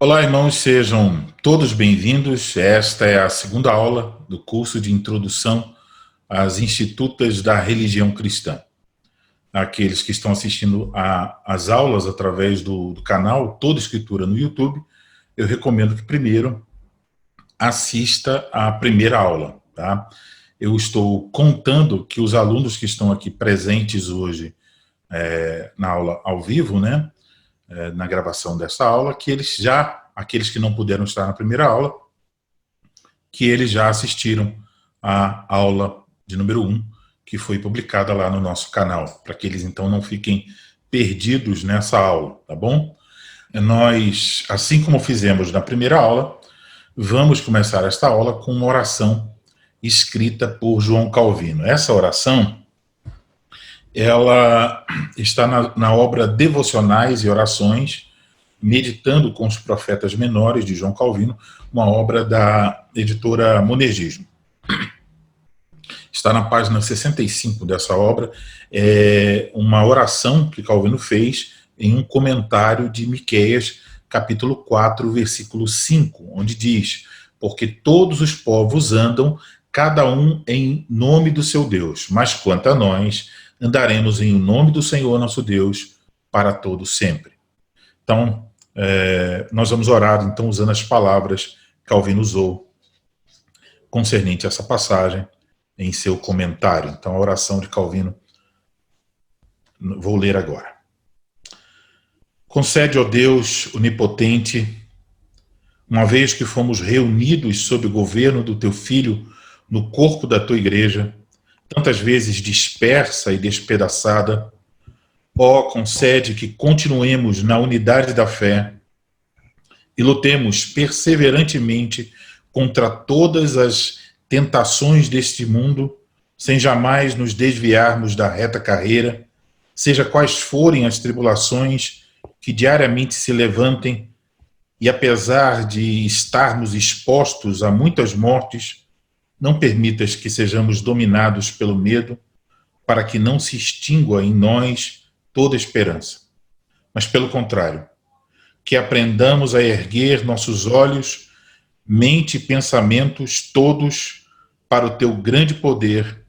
Olá, irmãos, sejam todos bem-vindos. Esta é a segunda aula do curso de Introdução às Institutas da Religião Cristã. Aqueles que estão assistindo às aulas através do canal Toda Escritura no YouTube, eu recomendo que primeiro assista à primeira aula, tá? Eu estou contando que os alunos que estão aqui presentes hoje na aula ao vivo, né, na gravação dessa aula, que aqueles que não puderam estar na primeira aula, que eles já assistiram à aula de número 1, que foi publicada lá no nosso canal, para que eles então não fiquem perdidos nessa aula, tá bom? Nós, assim como fizemos na primeira aula, vamos começar esta aula com uma oração escrita por João Calvino. Essa oração, ela está na obra Devocionais e Orações, Meditando com os Profetas Menores, de João Calvino, uma obra da editora Monergismo. Está na página 65 dessa obra, uma oração que Calvino fez em um comentário de Miqueias, capítulo 4, versículo 5, onde diz: porque todos os povos andam, cada um em nome do seu Deus, mas quanto a nós, andaremos em nome do Senhor nosso Deus para todo sempre. Então, nós vamos orar então usando as palavras que Calvino usou concernente a essa passagem em seu comentário. Então, a oração de Calvino vou ler agora. Concede, ó Deus onipotente, uma vez que fomos reunidos sob o governo do teu Filho no corpo da tua igreja, tantas vezes dispersa e despedaçada, ó, concede que continuemos na unidade da fé e lutemos perseverantemente contra todas as tentações deste mundo, sem jamais nos desviarmos da reta carreira, seja quais forem as tribulações que diariamente se levantem, e apesar de estarmos expostos a muitas mortes, não permitas que sejamos dominados pelo medo, para que não se extingua em nós toda esperança. Mas, pelo contrário, que aprendamos a erguer nossos olhos, mente e pensamentos todos para o teu grande poder,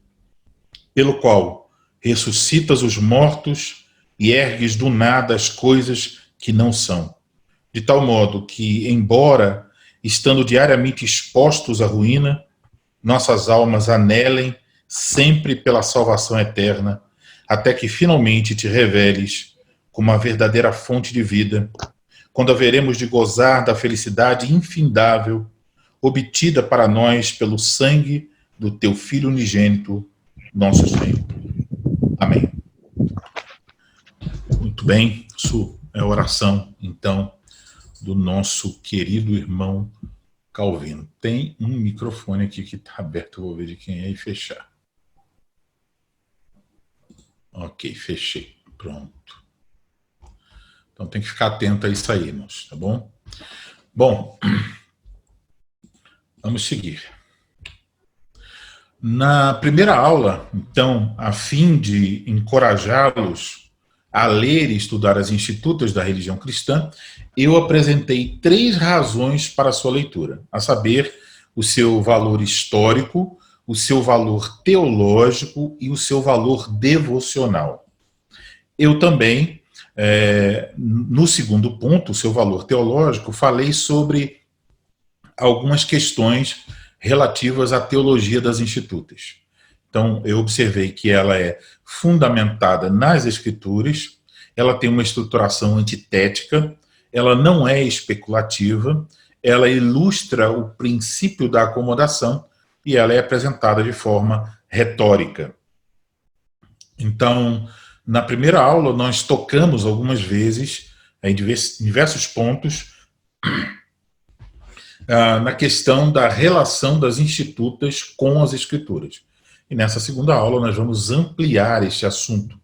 pelo qual ressuscitas os mortos e ergues do nada as coisas que não são, de tal modo que, embora estando diariamente expostos à ruína, nossas almas anelem sempre pela salvação eterna, até que finalmente te reveles como a verdadeira fonte de vida, quando haveremos de gozar da felicidade infindável obtida para nós pelo sangue do teu Filho unigênito, nosso Senhor. Amém. Muito bem, isso é a oração, então, do nosso querido irmão Calvino. Tem um microfone aqui que está aberto, eu vou ver de quem é e fechar. Ok, fechei. Pronto. Então tem que ficar atento a isso aí, irmãos, tá bom? Bom, vamos seguir. Na primeira aula, então, a fim de encorajá-los a ler e estudar as institutas da religião cristã, eu apresentei 3 razões para a sua leitura, a saber, o seu valor histórico, o seu valor teológico e o seu valor devocional. Eu também, no segundo ponto, o seu valor teológico, falei sobre algumas questões relativas à teologia das institutas. Então, eu observei que ela é fundamentada nas Escrituras, ela tem uma estruturação antitética, ela não é especulativa, ela ilustra o princípio da acomodação e ela é apresentada de forma retórica. Então, na primeira aula, nós tocamos algumas vezes, em diversos pontos, na questão da relação das institutas com as Escrituras. E nessa segunda aula nós vamos ampliar este assunto.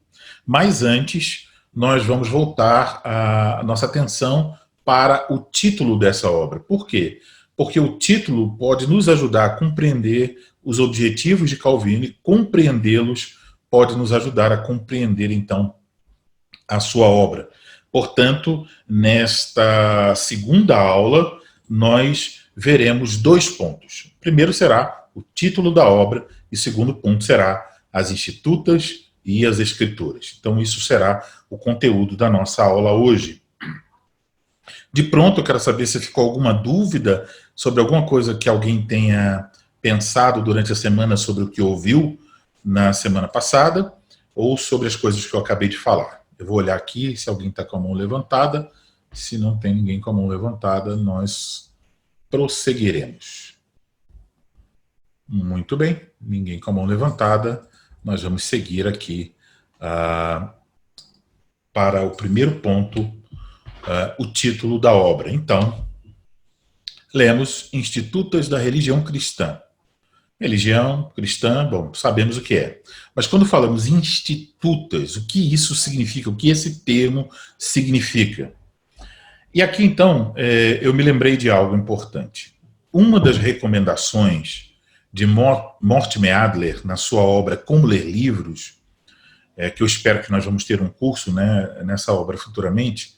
Mas antes, nós vamos voltar a nossa atenção para o título dessa obra. Por quê? Porque o título pode nos ajudar a compreender os objetivos de Calvino e compreendê-los pode nos ajudar a compreender, então, a sua obra. Portanto, nesta segunda aula, nós veremos 2 pontos. O primeiro será o título da obra e o segundo ponto será as institutas e as escrituras. Então, isso será o conteúdo da nossa aula hoje. De pronto, eu quero saber se ficou alguma dúvida sobre alguma coisa que alguém tenha pensado durante a semana sobre o que ouviu na semana passada ou sobre as coisas que eu acabei de falar. Eu vou olhar aqui se alguém está com a mão levantada. Se não tem ninguém com a mão levantada, nós prosseguiremos. Muito bem, ninguém com a mão levantada. Nós vamos seguir aqui para o primeiro ponto, o título da obra. Então, lemos Institutas da Religião Cristã. Religião cristã, bom, sabemos o que é. Mas quando falamos institutas, o que isso significa? O que esse termo significa? E aqui, então, eu me lembrei de algo importante. Uma das recomendações de Mortimer Adler, na sua obra Como Ler Livros, que eu espero que nós vamos ter um curso, né, nessa obra futuramente,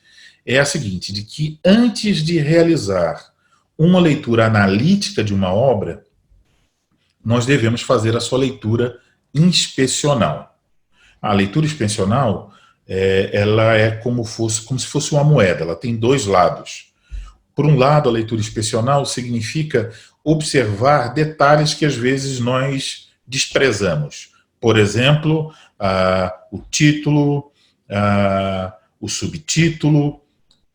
é a seguinte, de que antes de realizar uma leitura analítica de uma obra, nós devemos fazer a sua leitura inspecional. A leitura inspecional, ela é como se fosse uma moeda, ela tem 2 lados. Por um lado, a leitura inspecional significa observar detalhes que às vezes nós desprezamos. Por exemplo, o título, o subtítulo,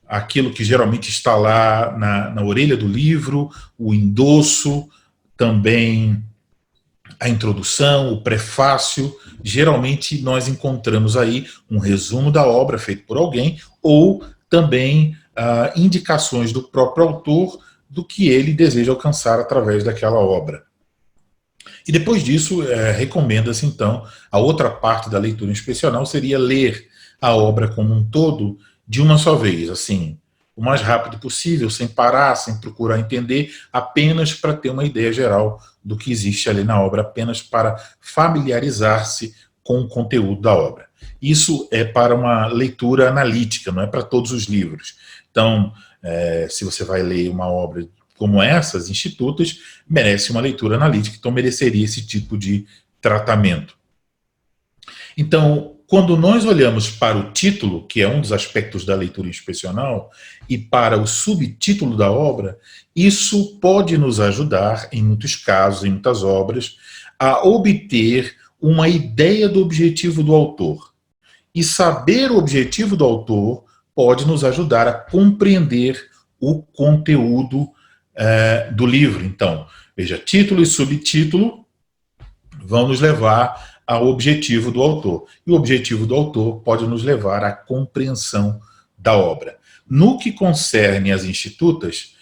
aquilo que geralmente está lá na orelha do livro, o endosso, também a introdução, o prefácio. Geralmente nós encontramos aí um resumo da obra feito por alguém ou também indicações do próprio autor do que ele deseja alcançar através daquela obra. E depois disso, recomenda-se então, a outra parte da leitura inspecional seria ler a obra como um todo de uma só vez, assim, o mais rápido possível, sem parar, sem procurar entender, apenas para ter uma ideia geral do que existe ali na obra, apenas para familiarizar-se com o conteúdo da obra. Isso é para uma leitura analítica, não é para todos os livros. Então, se você vai ler uma obra como essas, Institutas, merece uma leitura analítica, então mereceria esse tipo de tratamento. Então, quando nós olhamos para o título, que é um dos aspectos da leitura inspecional, e para o subtítulo da obra, isso pode nos ajudar, em muitos casos, em muitas obras, a obter uma ideia do objetivo do autor. E saber o objetivo do autor pode nos ajudar a compreender o conteúdo do livro. Então, veja, título e subtítulo vão nos levar ao objetivo do autor. E o objetivo do autor pode nos levar à compreensão da obra. No que concerne às institutas,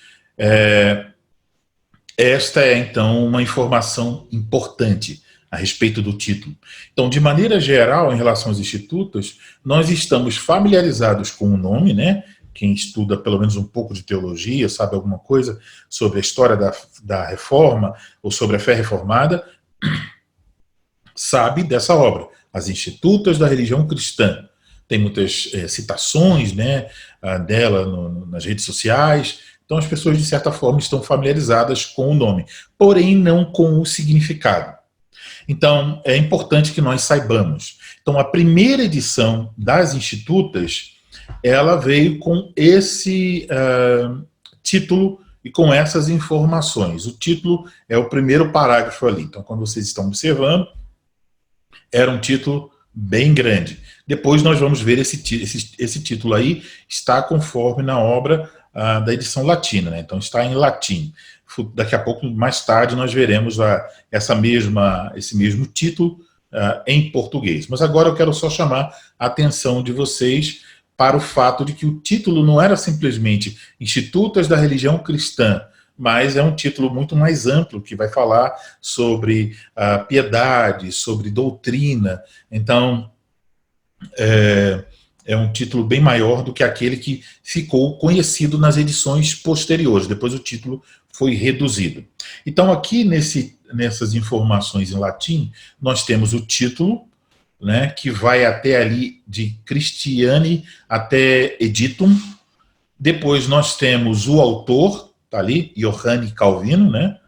esta é, então, uma informação importante a respeito do título. Então, de maneira geral, em relação às institutas, nós estamos familiarizados com o nome, né? Quem estuda pelo menos um pouco de teologia, sabe alguma coisa sobre a história da reforma ou sobre a fé reformada, sabe dessa obra, As Institutas da Religião Cristã. Tem muitas citações, né, dela nas redes sociais, então as pessoas de certa forma estão familiarizadas com o nome, porém não com o significado. Então é importante que nós saibamos. Então a primeira edição das Institutas, ela veio com esse título e com essas informações. O título é o primeiro parágrafo ali, então quando vocês estão observando, era um título bem grande. Depois nós vamos ver esse título aí, está conforme na obra da edição latina, né? Então está em latim. Daqui a pouco, mais tarde, nós veremos esse mesmo título em português. Mas agora eu quero só chamar a atenção de vocês para o fato de que o título não era simplesmente Institutas da Religião Cristã, mas é um título muito mais amplo, que vai falar sobre piedade, sobre doutrina. Então, é um título bem maior do que aquele que ficou conhecido nas edições posteriores. Depois o título foi reduzido. Então, aqui nessas informações em latim, nós temos o título, né, que vai até ali de Christiane até Editum. Depois nós temos o autor, está ali, Johannes Calvino, né?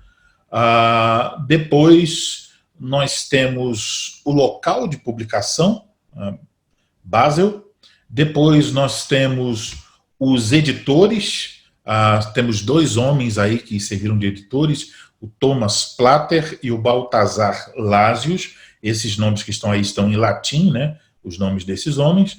Depois nós temos o local de publicação, Basel. Depois nós temos os editores, temos dois homens aí que serviram de editores, o Thomas Plater e o Baltazar Lasius. Esses nomes que estão aí estão em latim, né? Os nomes desses homens.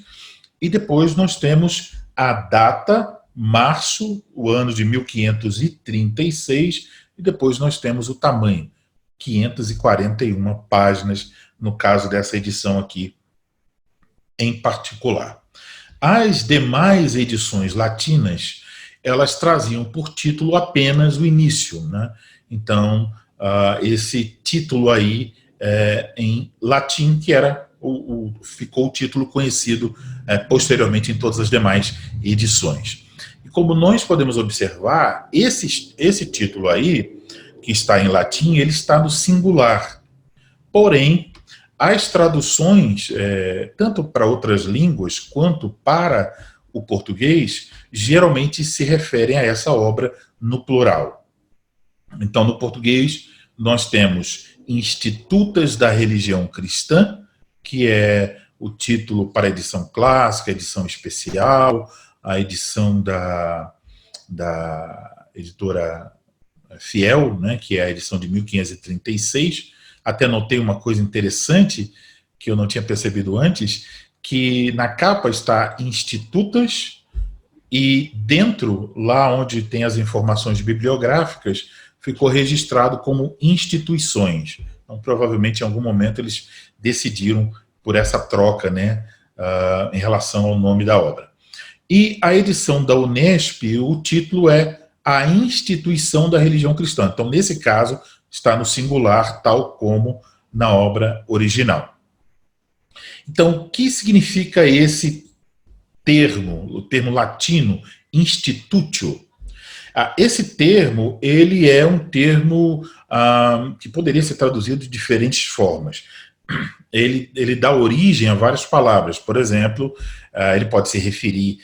E depois nós temos a data, março, o ano de 1536, e depois nós temos o tamanho, 541 páginas, no caso dessa edição aqui em particular. As demais edições latinas, elas traziam por título apenas o início, né? Então, esse título aí em latim, que era ficou o título conhecido posteriormente em todas as demais edições. E como nós podemos observar, esse título aí, que está em latim, ele está no singular. Porém, as traduções, tanto para outras línguas quanto para o português, geralmente se referem a essa obra no plural. Então, no português, nós temos Institutas da Religião Cristã, que é o título para a edição clássica, a edição especial, a edição da editora Fiel, né, que é a edição de 1536. Até notei uma coisa interessante que eu não tinha percebido antes, que na capa está Institutas e dentro, lá onde tem as informações bibliográficas, ficou registrado como instituições. Então, provavelmente, em algum momento, eles decidiram por essa troca, né, em relação ao nome da obra. E a edição da Unesp, o título é A Instituição da Religião Cristã. Então, nesse caso, está no singular, tal como na obra original. Então, o que significa esse termo, o termo latino, institutio? Esse termo, ele é um termo que poderia ser traduzido de diferentes formas. Ele dá origem a várias palavras. Por exemplo, ele pode se referir,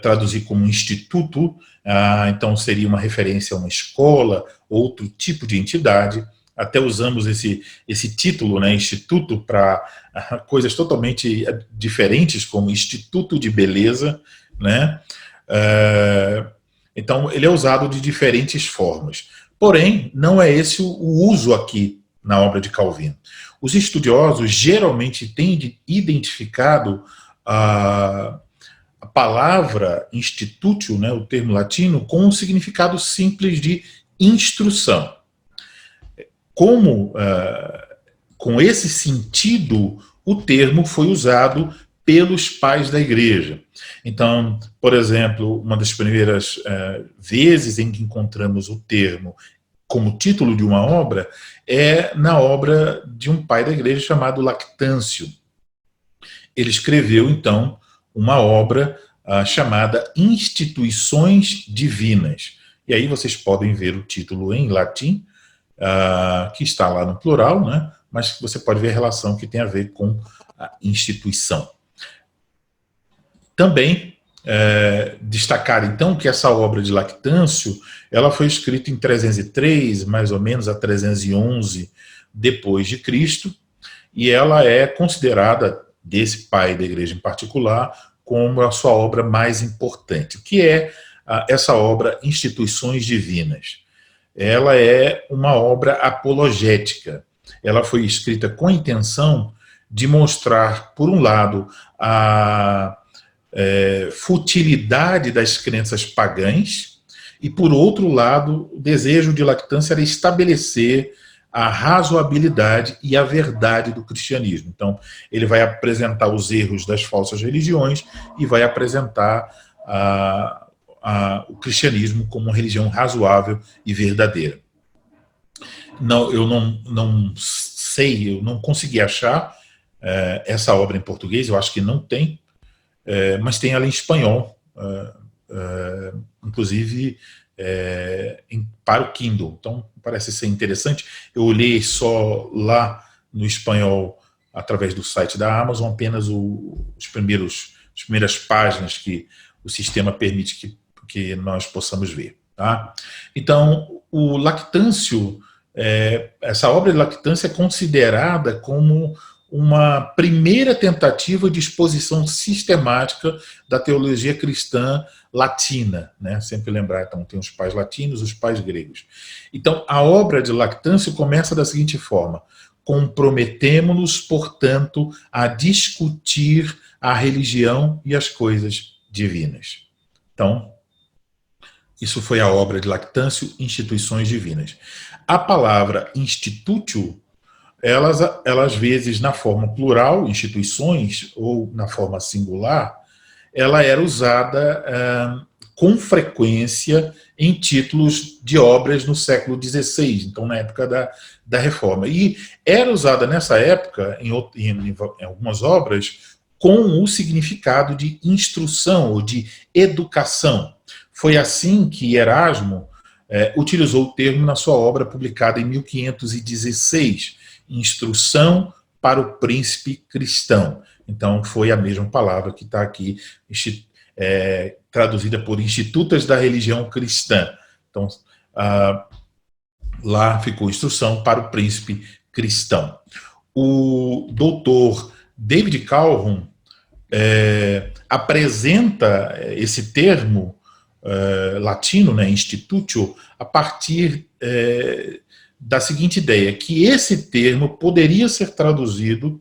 traduzir como instituto, então seria uma referência a uma escola, outro tipo de entidade. Até usamos esse título, né, instituto, para coisas totalmente diferentes, como Instituto de Beleza, né? Então, ele é usado de diferentes formas. Porém, não é esse o uso aqui na obra de Calvino. Os estudiosos geralmente têm identificado a palavra institutio, né, o termo latino, com um significado simples de instrução. Com esse sentido, o termo foi usado pelos pais da igreja. Então, por exemplo, uma das primeiras vezes em que encontramos o termo como título de uma obra é na obra de um pai da igreja chamado Lactâncio. Ele escreveu, então, uma obra chamada Instituições Divinas. E aí vocês podem ver o título em latim, que está lá no plural, né? Mas você pode ver a relação que tem a ver com a instituição. Também destacar, então, que essa obra de Lactâncio, ela foi escrita em 303, mais ou menos, a 311 depois de Cristo, e ela é considerada, desse pai da igreja em particular, como a sua obra mais importante. O que é essa obra Instituições Divinas? Ela é uma obra apologética. Ela foi escrita com a intenção de mostrar, por um lado, a futilidade das crenças pagãs e, por outro lado, o desejo de Lactâncio era estabelecer a razoabilidade e a verdade do cristianismo. Então, ele vai apresentar os erros das falsas religiões e vai apresentar o cristianismo como uma religião razoável e verdadeira. Eu não sei, eu não consegui achar essa obra em português, eu acho que não tem, mas tem ela em espanhol, inclusive para o Kindle. Então, parece ser interessante. Eu olhei só lá no espanhol através do site da Amazon, apenas as primeiras páginas que o sistema permite que nós possamos ver. Tá? Então, o Lactâncio, essa obra de Lactâncio é considerada como uma primeira tentativa de exposição sistemática da teologia cristã latina, né? Sempre lembrar, então, tem os pais latinos, os pais gregos. Então, a obra de Lactâncio começa da seguinte forma: comprometemo-nos, portanto, a discutir a religião e as coisas divinas. Então, isso foi a obra de Lactâncio, Instituições Divinas. A palavra institutio, elas às vezes na forma plural, instituições, ou na forma singular, ela era usada com frequência em títulos de obras no século XVI, então na época da Reforma. E era usada nessa época, em algumas obras, com o significado de instrução ou de educação. Foi assim que Erasmo utilizou o termo na sua obra publicada em 1516, Instrução para o Príncipe Cristão. Então, foi a mesma palavra que está aqui, traduzida por Institutas da Religião Cristã. Então, lá ficou Instrução para o Príncipe Cristão. O doutor David Calhoun apresenta esse termo latino, né, institutio, a partir da seguinte ideia, que esse termo poderia ser traduzido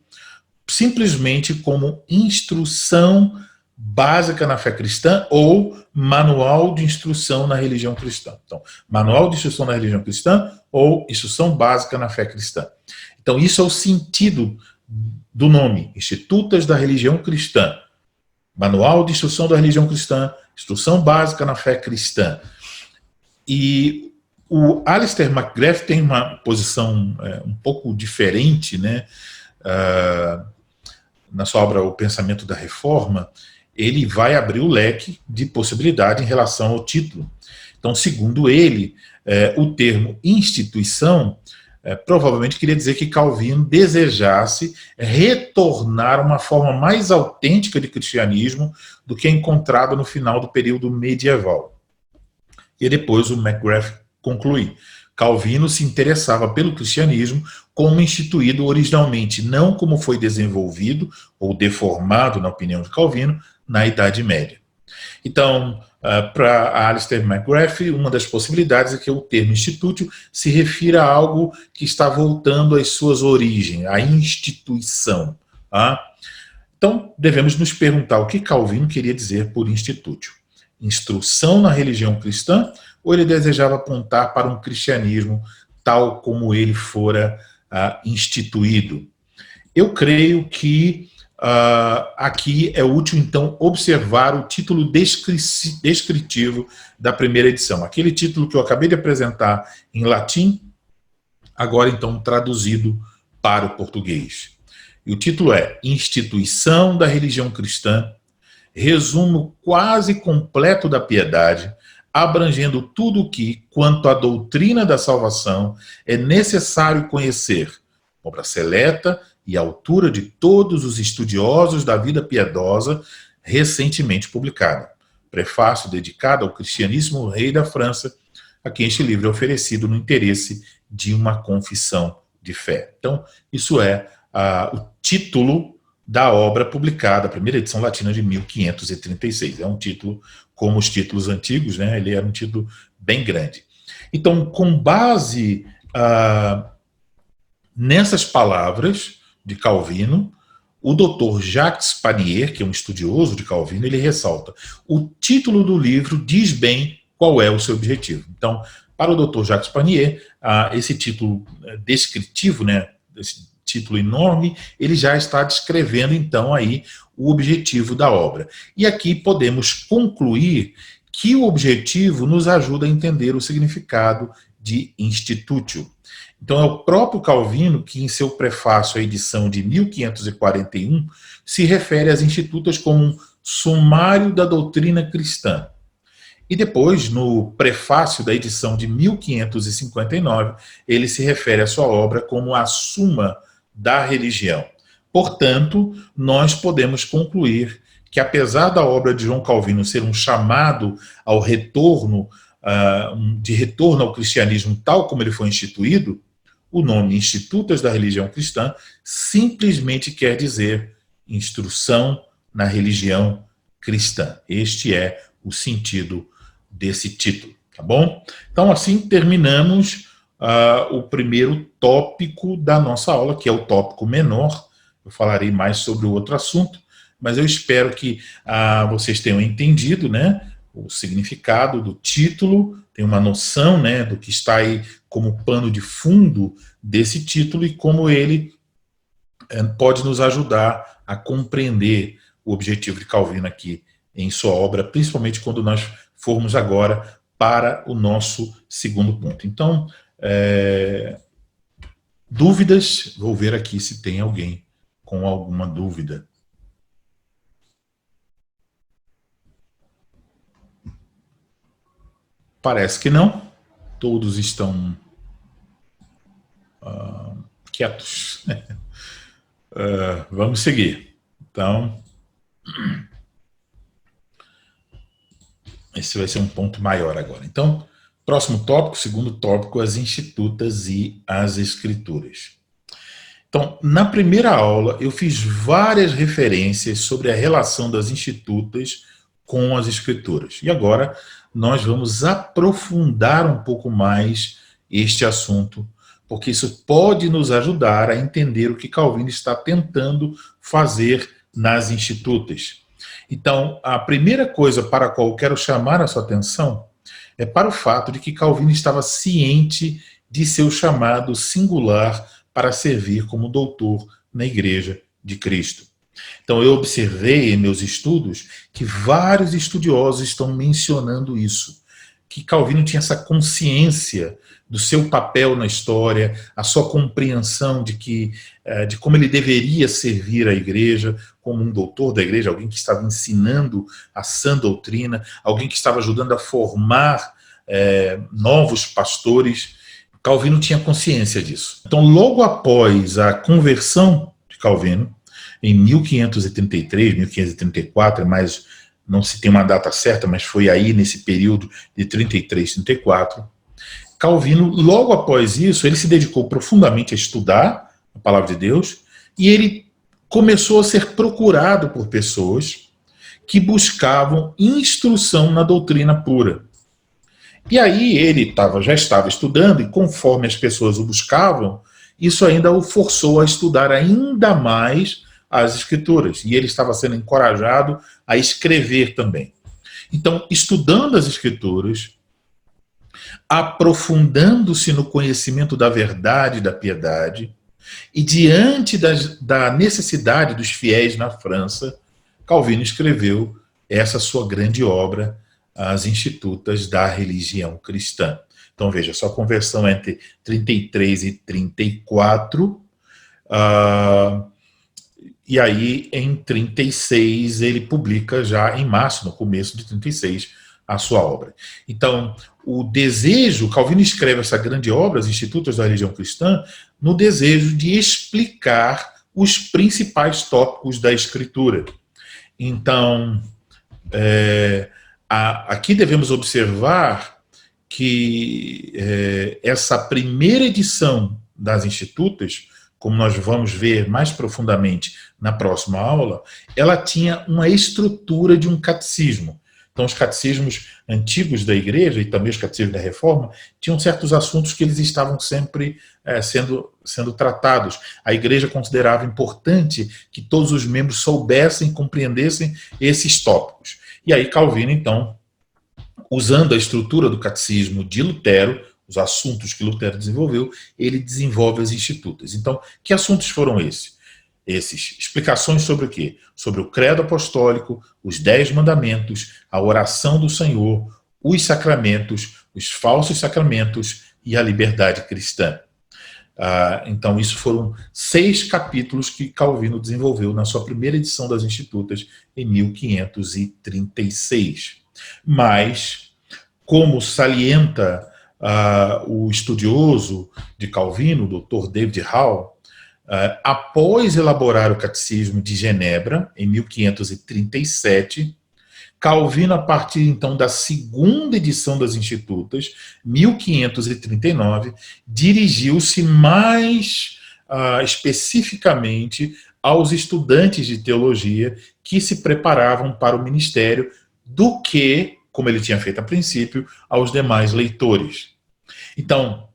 simplesmente como instrução básica na fé cristã ou manual de instrução na religião cristã. Então, manual de instrução na religião cristã ou instrução básica na fé cristã. Então, isso é o sentido do nome, Institutas da Religião Cristã. Manual de instrução da religião cristã, instrução básica na fé cristã. E o Alistair McGrath tem uma posição um pouco diferente, né? Na sua obra O Pensamento da Reforma, ele vai abrir o leque de possibilidade em relação ao título. Então, segundo ele, o termo instituição provavelmente queria dizer que Calvino desejasse retornar a uma forma mais autêntica de cristianismo do que é encontrada no final do período medieval. E depois o McGrath conclui: Calvino se interessava pelo cristianismo como instituído originalmente, não como foi desenvolvido ou deformado, na opinião de Calvino, na Idade Média. Então, para Alistair McGrath, uma das possibilidades é que o termo institutio se refira a algo que está voltando às suas origens, à instituição. Tá? Então, devemos nos perguntar o que Calvino queria dizer por institutio. Instrução na religião cristã, ou ele desejava apontar para um cristianismo tal como ele fora instituído? Eu creio que aqui é útil, então, observar o título descritivo da primeira edição. Aquele título que eu acabei de apresentar em latim, agora, então, traduzido para o português. E o título é Instituição da Religião Cristã, resumo quase completo da piedade, abrangendo tudo o que, quanto à doutrina da salvação, é necessário conhecer, obra seleta e altura de todos os estudiosos da vida piedosa, recentemente publicada. Prefácio dedicado ao cristianíssimo rei da França, a quem este livro é oferecido no interesse de uma confissão de fé. Então, isso é o título da obra publicada, a primeira edição latina de 1536. É um título, como os títulos antigos, né? Ele era um título bem grande. Então, com base nessas palavras de Calvino, o Dr. Jacques Pannier, que é um estudioso de Calvino, ele ressalta: o título do livro diz bem qual é o seu objetivo. Então, para o Dr. Jacques Pannier, esse título descritivo, né, esse título enorme, ele já está descrevendo, então, aí o objetivo da obra. E aqui podemos concluir que o objetivo nos ajuda a entender o significado de institutio. Então, é o próprio Calvino que, em seu prefácio à edição de 1541, se refere às institutas como um sumário da doutrina cristã. E depois, no prefácio da edição de 1559, ele se refere à sua obra como a Suma da Religião, Portanto, nós podemos concluir que, apesar da obra de João Calvino ser um chamado ao retorno, de retorno ao cristianismo tal como ele foi instituído, o nome Institutas da Religião Cristã simplesmente quer dizer instrução na religião cristã. Este é o sentido desse título, tá bom? Então, assim terminamos o primeiro tópico da nossa aula, que é o tópico menor. Eu falarei mais sobre o outro assunto, mas eu espero que vocês tenham entendido, né, o significado do título, tem uma noção, né, do que está aí como pano de fundo desse título e como ele pode nos ajudar a compreender o objetivo de Calvino aqui em sua obra, principalmente quando nós formos agora para o nosso segundo ponto. Então, dúvidas? Vou ver aqui se tem alguém com alguma dúvida. Parece que não. Todos estão quietos. Vamos seguir. Então, esse vai ser um ponto maior agora. Então, próximo tópico, segundo tópico, as institutas e as escrituras. Então, na primeira aula, eu fiz várias referências sobre a relação das institutas com as escrituras. E agora, nós vamos aprofundar um pouco mais este assunto, porque isso pode nos ajudar a entender o que Calvino está tentando fazer nas institutas. Então, a primeira coisa para a qual eu quero chamar a sua atenção é para o fato de que Calvino estava ciente de seu chamado singular para servir como doutor na Igreja de Cristo. Então, eu observei em meus estudos que vários estudiosos estão mencionando isso, que Calvino tinha essa consciência do seu papel na história, a sua compreensão de como ele deveria servir a igreja, como um doutor da igreja, alguém que estava ensinando a sã doutrina, alguém que estava ajudando a formar novos pastores. Calvino tinha consciência disso. Então, logo após a conversão de Calvino, em 1533, 1534, mas não se tem uma data certa, mas foi aí nesse período de 33, 34, Calvino, logo após isso, ele se dedicou profundamente a estudar a palavra de Deus e ele começou a ser procurado por pessoas que buscavam instrução na doutrina pura. E aí ele já estava estudando e conforme as pessoas o buscavam, isso ainda o forçou a estudar ainda mais as Escrituras. E ele estava sendo encorajado a escrever também. Então, estudando as Escrituras, aprofundando-se no conhecimento da verdade e da piedade, e diante da necessidade dos fiéis na França, Calvino escreveu essa sua grande obra, As Institutas da Religião Cristã. Então veja, sua conversão entre 33 e 34, e aí em 36 ele publica já em março, no começo de 36, a sua obra. Então, o desejo, Calvino escreve essa grande obra, As Institutas da Religião Cristã, no desejo de explicar os principais tópicos da Escritura. Então, aqui devemos observar que essa primeira edição das Institutas, como nós vamos ver mais profundamente na próxima aula, ela tinha uma estrutura de um catecismo. Então, os catecismos antigos da igreja e também os catecismos da reforma tinham certos assuntos que eles estavam sempre sendo tratados. A igreja considerava importante que todos os membros soubessem, compreendessem esses tópicos. E aí Calvino, então, usando a estrutura do catecismo de Lutero, os assuntos que Lutero desenvolveu, ele desenvolve as institutas. Então, que assuntos foram esses? Explicações sobre o quê? Sobre o credo apostólico, os 10 mandamentos, a oração do Senhor, os sacramentos, os falsos sacramentos e a liberdade cristã. Então, isso foram 6 capítulos que Calvino desenvolveu na sua primeira edição das Institutas em 1536. Mas, como salienta o estudioso de Calvino, o Dr. David Hall, Após elaborar o Catecismo de Genebra, em 1537, Calvino, a partir então da segunda edição das Institutas, 1539, dirigiu-se mais especificamente aos estudantes de teologia que se preparavam para o ministério do que, como ele tinha feito a princípio, aos demais leitores. Então,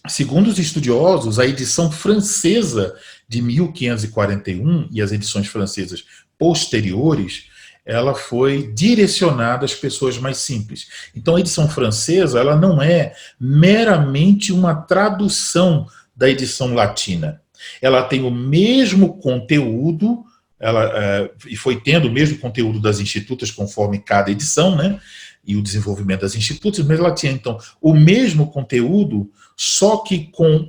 segundo os estudiosos, a edição francesa de 1541 e as edições francesas posteriores, ela foi direcionada às pessoas mais simples. Então, a edição francesa, ela não é meramente uma tradução da edição latina. Ela tem o mesmo conteúdo, e foi tendo o mesmo conteúdo das institutas conforme cada edição, né? E o desenvolvimento das institutas, mas ela tinha, então, o mesmo conteúdo, só que com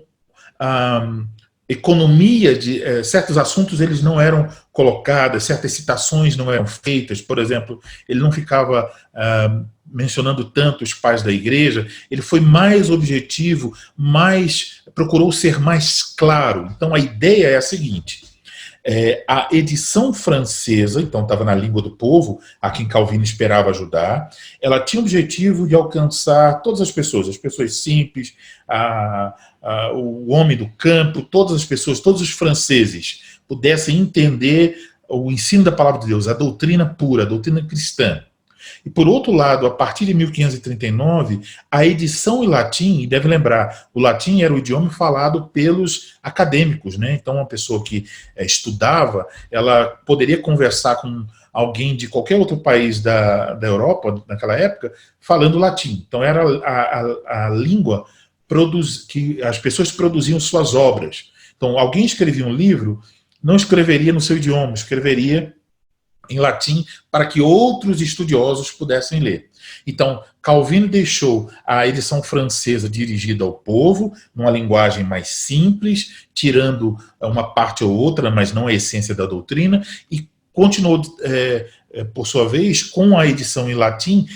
economia de certos assuntos eles não eram colocados, certas citações não eram feitas. Por exemplo, ele não ficava mencionando tanto os pais da igreja, ele foi mais objetivo, procurou ser mais claro. Então a ideia é a seguinte: a edição francesa, então estava na língua do povo, a quem Calvino esperava ajudar, ela tinha o objetivo de alcançar todas as pessoas simples, o homem do campo, todas as pessoas, todos os franceses pudessem entender o ensino da palavra de Deus, a doutrina pura, a doutrina cristã. E por outro lado, a partir de 1539, a edição em latim, e deve lembrar, o latim era o idioma falado pelos acadêmicos, né? Então uma pessoa que estudava, ela poderia conversar com alguém de qualquer outro país da Europa, naquela época, falando latim. Então era a língua que as pessoas produziam suas obras. Então alguém escrevia um livro, não escreveria no seu idioma, escreveria em latim para que outros estudiosos pudessem ler. Então, Calvino deixou a edição francesa dirigida ao povo, numa linguagem mais simples, tirando uma parte ou outra, mas não a essência da doutrina, e continuou, por sua vez, com a edição em latim,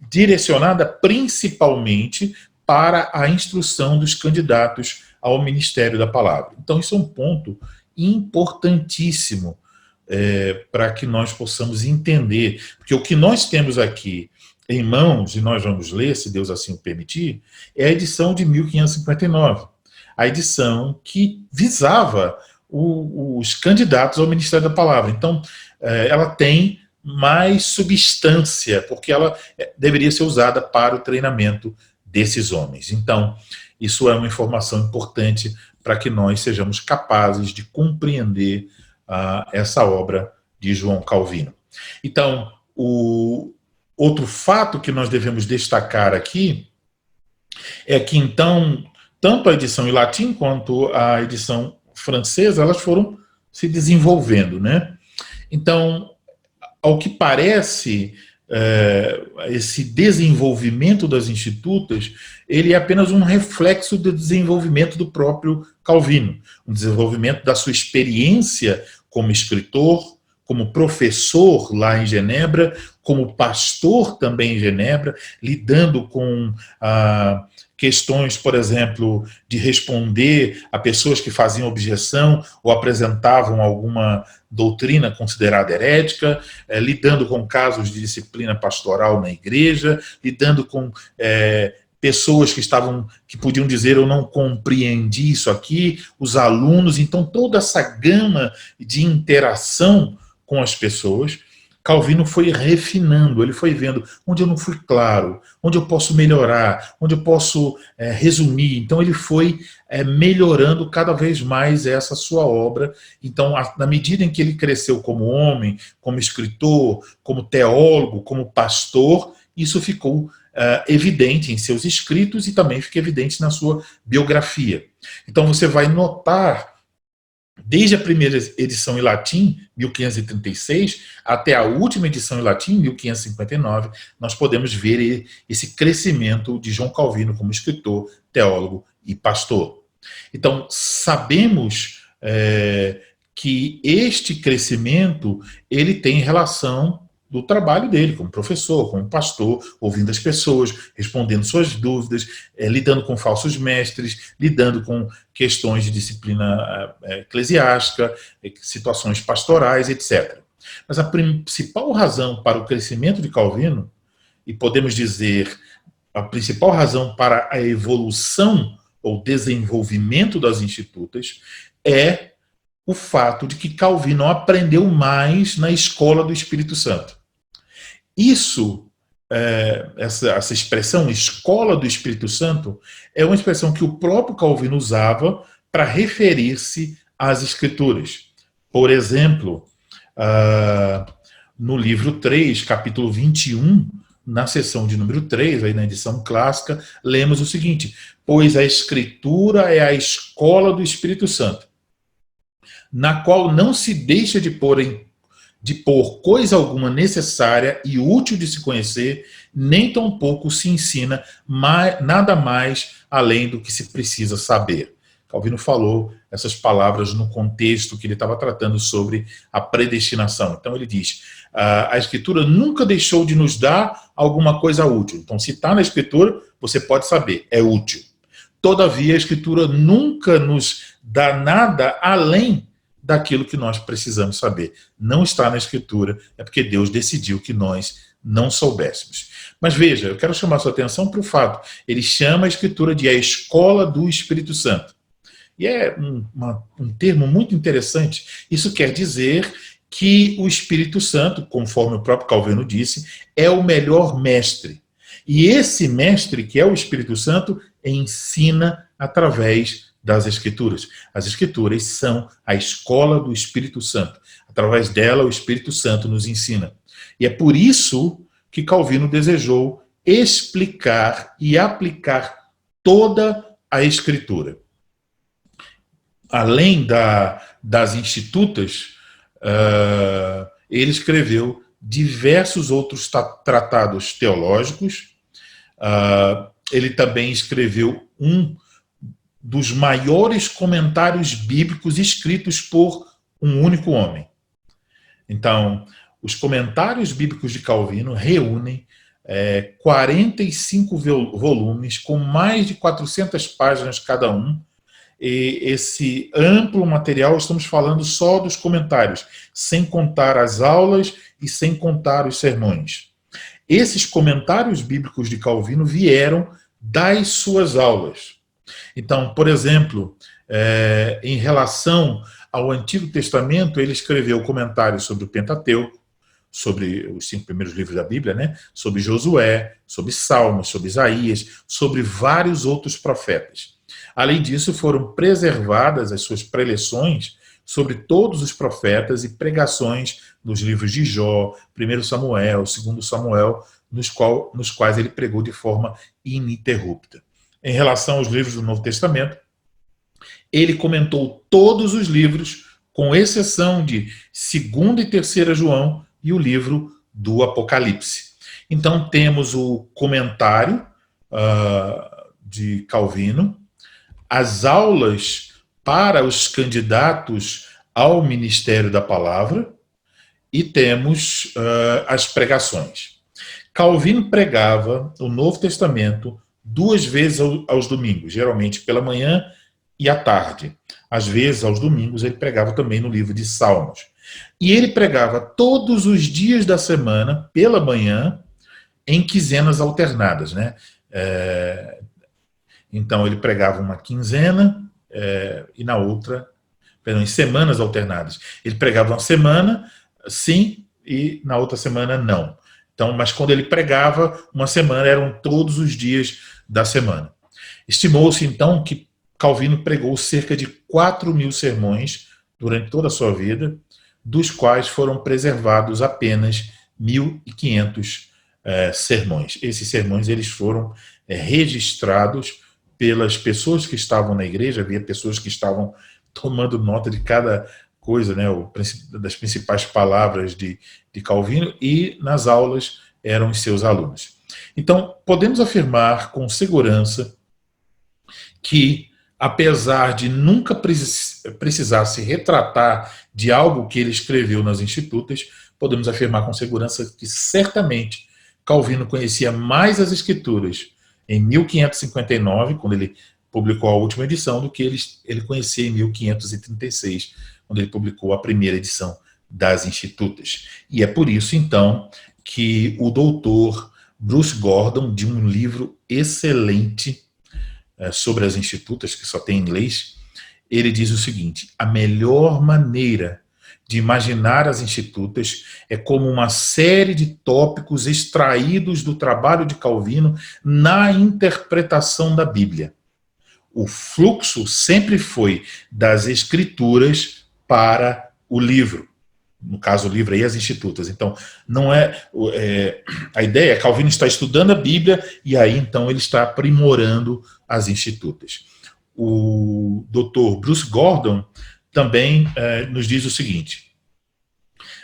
direcionada principalmente para a instrução dos candidatos ao ministério da palavra. Então, isso é um ponto importantíssimo para que nós possamos entender, porque o que nós temos aqui em mãos, e nós vamos ler, se Deus assim o permitir, é a edição de 1559, a edição que visava os candidatos ao Ministério da Palavra. Então, ela tem mais substância, porque ela deveria ser usada para o treinamento desses homens. Então, isso é uma informação importante para que nós sejamos capazes de compreender essa obra de João Calvino. Então, o outro fato que nós devemos destacar aqui é que, então, tanto a edição em latim quanto a edição francesa, elas foram se desenvolvendo, né? Então, ao que parece, esse desenvolvimento das institutas, ele é apenas um reflexo do desenvolvimento do próprio Calvino, um desenvolvimento da sua experiência como escritor, como professor lá em Genebra, como pastor também em Genebra, lidando com questões, por exemplo, de responder a pessoas que faziam objeção ou apresentavam alguma doutrina considerada herética, lidando com casos de disciplina pastoral na igreja, lidando com pessoas que podiam dizer eu não compreendi isso aqui, os alunos. Então toda essa gama de interação com as pessoas, Calvino foi refinando, ele foi vendo onde eu não fui claro, onde eu posso melhorar, onde eu posso resumir. Então ele foi melhorando cada vez mais essa sua obra. Então, na medida em que ele cresceu como homem, como escritor, como teólogo, como pastor, isso ficou evidente em seus escritos e também fica evidente na sua biografia. Então você vai notar, desde a primeira edição em latim, 1536, até a última edição em latim, 1559, nós podemos ver esse crescimento de João Calvino como escritor, teólogo e pastor. Então, sabemos que este crescimento ele tem relação do trabalho dele como professor, como pastor, ouvindo as pessoas, respondendo suas dúvidas, lidando com falsos mestres, lidando com questões de disciplina eclesiástica, situações pastorais, etc. Mas a principal razão para o crescimento de Calvino, e podemos dizer a principal razão para a evolução ou desenvolvimento das institutas, é o fato de que Calvino aprendeu mais na escola do Espírito Santo. Isso, essa expressão, escola do Espírito Santo, é uma expressão que o próprio Calvino usava para referir-se às Escrituras. Por exemplo, no livro 3, capítulo 21, na seção de número 3, aí na edição clássica, lemos o seguinte: pois a Escritura é a escola do Espírito Santo, na qual não se deixa de pôr coisa alguma necessária e útil de se conhecer, nem tampouco se ensina nada mais além do que se precisa saber. Calvino falou essas palavras no contexto que ele estava tratando sobre a predestinação. Então ele diz, a Escritura nunca deixou de nos dar alguma coisa útil. Então se está na Escritura, você pode saber, é útil. Todavia a Escritura nunca nos dá nada além daquilo que nós precisamos saber. Não está na Escritura, é porque Deus decidiu que nós não soubéssemos. Mas veja, eu quero chamar a sua atenção para o fato, ele chama a Escritura de a escola do Espírito Santo. E é um termo muito interessante. Isso quer dizer que o Espírito Santo, conforme o próprio Calvino disse, é o melhor mestre. E esse mestre, que é o Espírito Santo, ensina através das Escrituras. As Escrituras são a escola do Espírito Santo. Através dela, o Espírito Santo nos ensina. E é por isso que Calvino desejou explicar e aplicar toda a Escritura. Além das institutas, ele escreveu diversos outros tratados teológicos. Ele também escreveu um dos maiores comentários bíblicos escritos por um único homem. Então, os comentários bíblicos de Calvino reúnem 45 volumes com mais de 400 páginas cada um. E esse amplo material, estamos falando só dos comentários, sem contar as aulas e sem contar os sermões. Esses comentários bíblicos de Calvino vieram das suas aulas. Então, por exemplo, em relação ao Antigo Testamento, ele escreveu comentários sobre o Pentateuco, sobre os 5 primeiros livros da Bíblia, né? Sobre Josué, sobre Salmos, sobre Isaías, sobre vários outros profetas. Além disso, foram preservadas as suas preleções sobre todos os profetas e pregações nos livros de Jó, 1 Samuel, 2 Samuel, nos quais ele pregou de forma ininterrupta. Em relação aos livros do Novo Testamento, ele comentou todos os livros, com exceção de 2 e 3 João e o livro do Apocalipse. Então temos o comentário de Calvino, as aulas para os candidatos ao ministério da palavra e temos as pregações. Calvino pregava o Novo Testamento 2 vezes aos domingos, geralmente pela manhã e à tarde. Às vezes, aos domingos, ele pregava também no livro de Salmos. E ele pregava todos os dias da semana, pela manhã, em quinzenas alternadas, né? Então, ele pregava uma quinzena e na outra, em semanas alternadas. Ele pregava uma semana, sim, e na outra semana, não. Então, mas quando ele pregava, uma semana eram todos os dias da semana. Estimou-se, então, que Calvino pregou cerca de 4.000 sermões durante toda a sua vida, dos quais foram preservados apenas 1.500 sermões. Esses sermões eles foram registrados pelas pessoas que estavam na igreja, havia pessoas que estavam tomando nota de cada coisa, né, das principais palavras de Calvino, e nas aulas eram os seus alunos. Então, podemos afirmar com segurança que apesar de nunca precisar se retratar de algo que ele escreveu nas Institutas, podemos afirmar com segurança que certamente Calvino conhecia mais as Escrituras em 1559, quando ele publicou a última edição, do que ele conhecia em 1536, quando ele publicou a primeira edição das Institutas. E é por isso, então, que o doutor Bruce Gordon, de um livro excelente sobre as Institutas, que só tem em inglês, ele diz o seguinte: a melhor maneira de imaginar as Institutas é como uma série de tópicos extraídos do trabalho de Calvino na interpretação da Bíblia. O fluxo sempre foi das Escrituras para o livro. No caso, o livro aí, as Institutas. Então, não a ideia é que Calvino está estudando a Bíblia e aí, então, ele está aprimorando as Institutas. O Dr. Bruce Gordon também nos diz o seguinte: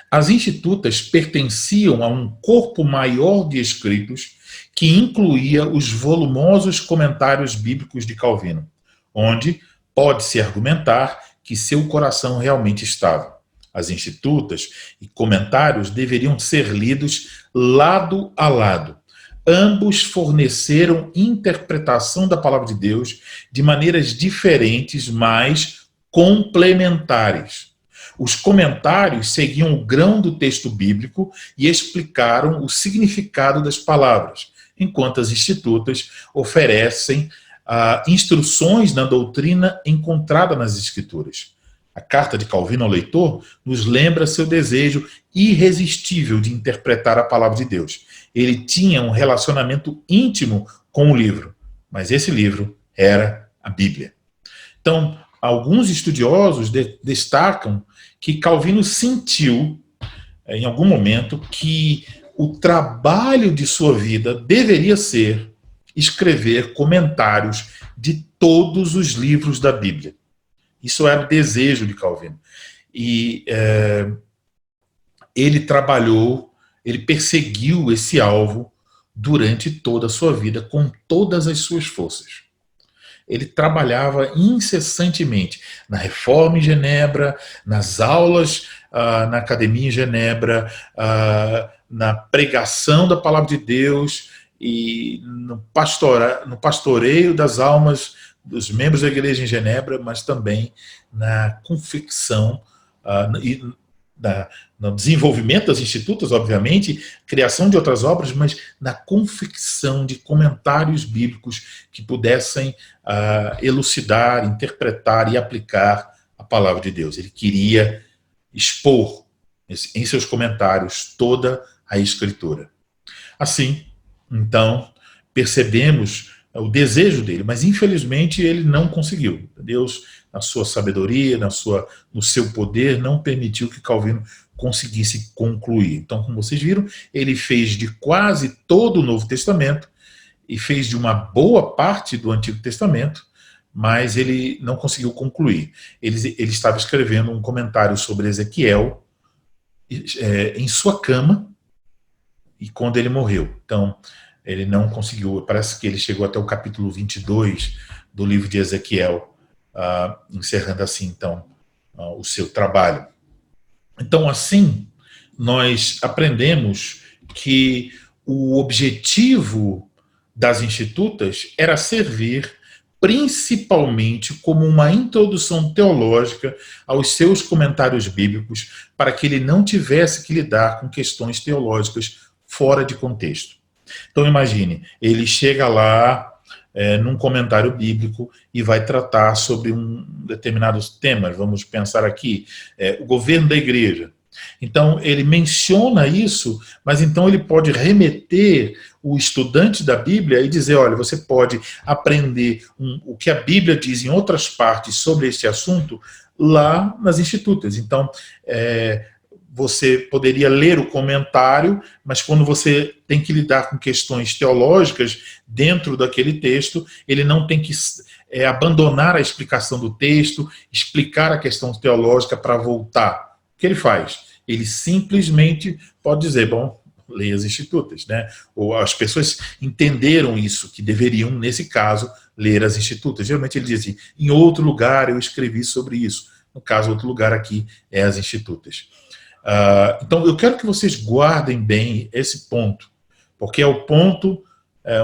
as Institutas pertenciam a um corpo maior de escritos que incluía os volumosos comentários bíblicos de Calvino, onde pode-se argumentar que seu coração realmente estava. As Institutas e comentários deveriam ser lidos lado a lado. Ambos forneceram interpretação da palavra de Deus de maneiras diferentes, mas complementares. Os comentários seguiam o grão do texto bíblico e explicaram o significado das palavras, enquanto as Institutas oferecem instruções na doutrina encontrada nas Escrituras. A carta de Calvino ao leitor nos lembra seu desejo irresistível de interpretar a palavra de Deus. Ele tinha um relacionamento íntimo com o livro, mas esse livro era a Bíblia. Então, alguns estudiosos destacam que Calvino sentiu, em algum momento, que o trabalho de sua vida deveria ser escrever comentários de todos os livros da Bíblia. Isso era o desejo de Calvino. E ele trabalhou, ele perseguiu esse alvo durante toda a sua vida, com todas as suas forças. Ele trabalhava incessantemente na Reforma em Genebra, nas aulas na Academia em Genebra, na pregação da Palavra de Deus e no pastoreio das almas dos membros da igreja em Genebra, mas também na confecção e no desenvolvimento das Institutas, obviamente, criação de outras obras, mas na confecção de comentários bíblicos que pudessem elucidar, interpretar e aplicar a palavra de Deus. Ele queria expor em seus comentários toda a Escritura. Assim, então, percebemos o desejo dele, mas infelizmente ele não conseguiu. Deus, na sua sabedoria, no seu poder, não permitiu que Calvino conseguisse concluir. Então, como vocês viram, ele fez de quase todo o Novo Testamento e fez de uma boa parte do Antigo Testamento, mas ele não conseguiu concluir. Ele estava escrevendo um comentário sobre Ezequiel em sua cama e quando ele morreu. Então, ele não conseguiu, parece que ele chegou até o capítulo 22 do livro de Ezequiel, encerrando assim, então, o seu trabalho. Então, assim, nós aprendemos que o objetivo das Institutas era servir principalmente como uma introdução teológica aos seus comentários bíblicos, para que ele não tivesse que lidar com questões teológicas fora de contexto. Então imagine, ele chega lá num comentário bíblico e vai tratar sobre um determinado tema. Vamos pensar aqui, o governo da igreja. Então ele menciona isso, mas então ele pode remeter o estudante da Bíblia e dizer, olha, você pode aprender o que a Bíblia diz em outras partes sobre este assunto lá nas Institutas. Então, você poderia ler o comentário, mas quando você tem que lidar com questões teológicas dentro daquele texto, ele não tem que abandonar a explicação do texto, explicar a questão teológica para voltar. O que ele faz? Ele simplesmente pode dizer, bom, leia as Institutas, né? Ou as pessoas entenderam isso, que deveriam, nesse caso, ler as Institutas. Geralmente ele diz assim, em outro lugar eu escrevi sobre isso. No caso, outro lugar aqui é as Institutas. Então, eu quero que vocês guardem bem esse ponto, porque é o ponto,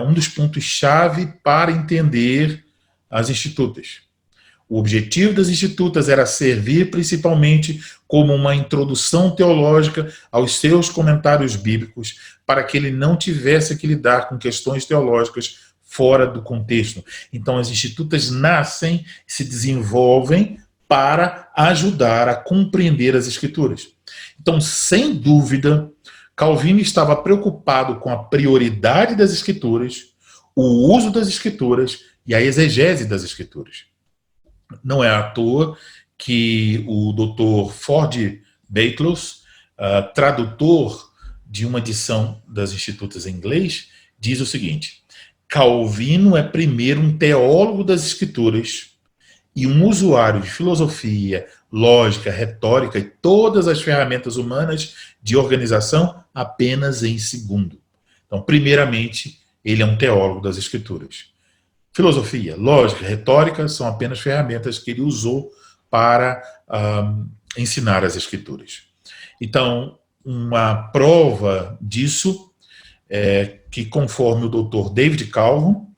um dos pontos-chave para entender as Institutas. O objetivo das Institutas era servir principalmente como uma introdução teológica aos seus comentários bíblicos, para que ele não tivesse que lidar com questões teológicas fora do contexto. Então, as Institutas nascem, se desenvolvem para ajudar a compreender as Escrituras. Então, sem dúvida, Calvino estava preocupado com a prioridade das Escrituras, o uso das Escrituras e a exegese das Escrituras. Não é à toa que o Dr. Ford Baitlos, tradutor de uma edição das Institutas em inglês, diz o seguinte: Calvino é primeiro um teólogo das Escrituras e um usuário de filosofia, lógica, retórica e todas as ferramentas humanas de organização apenas em segundo. Então, primeiramente, ele é um teólogo das Escrituras. Filosofia, lógica, retórica são apenas ferramentas que ele usou para ensinar as Escrituras. Então, uma prova disso é que, conforme o Dr. David Calhoun,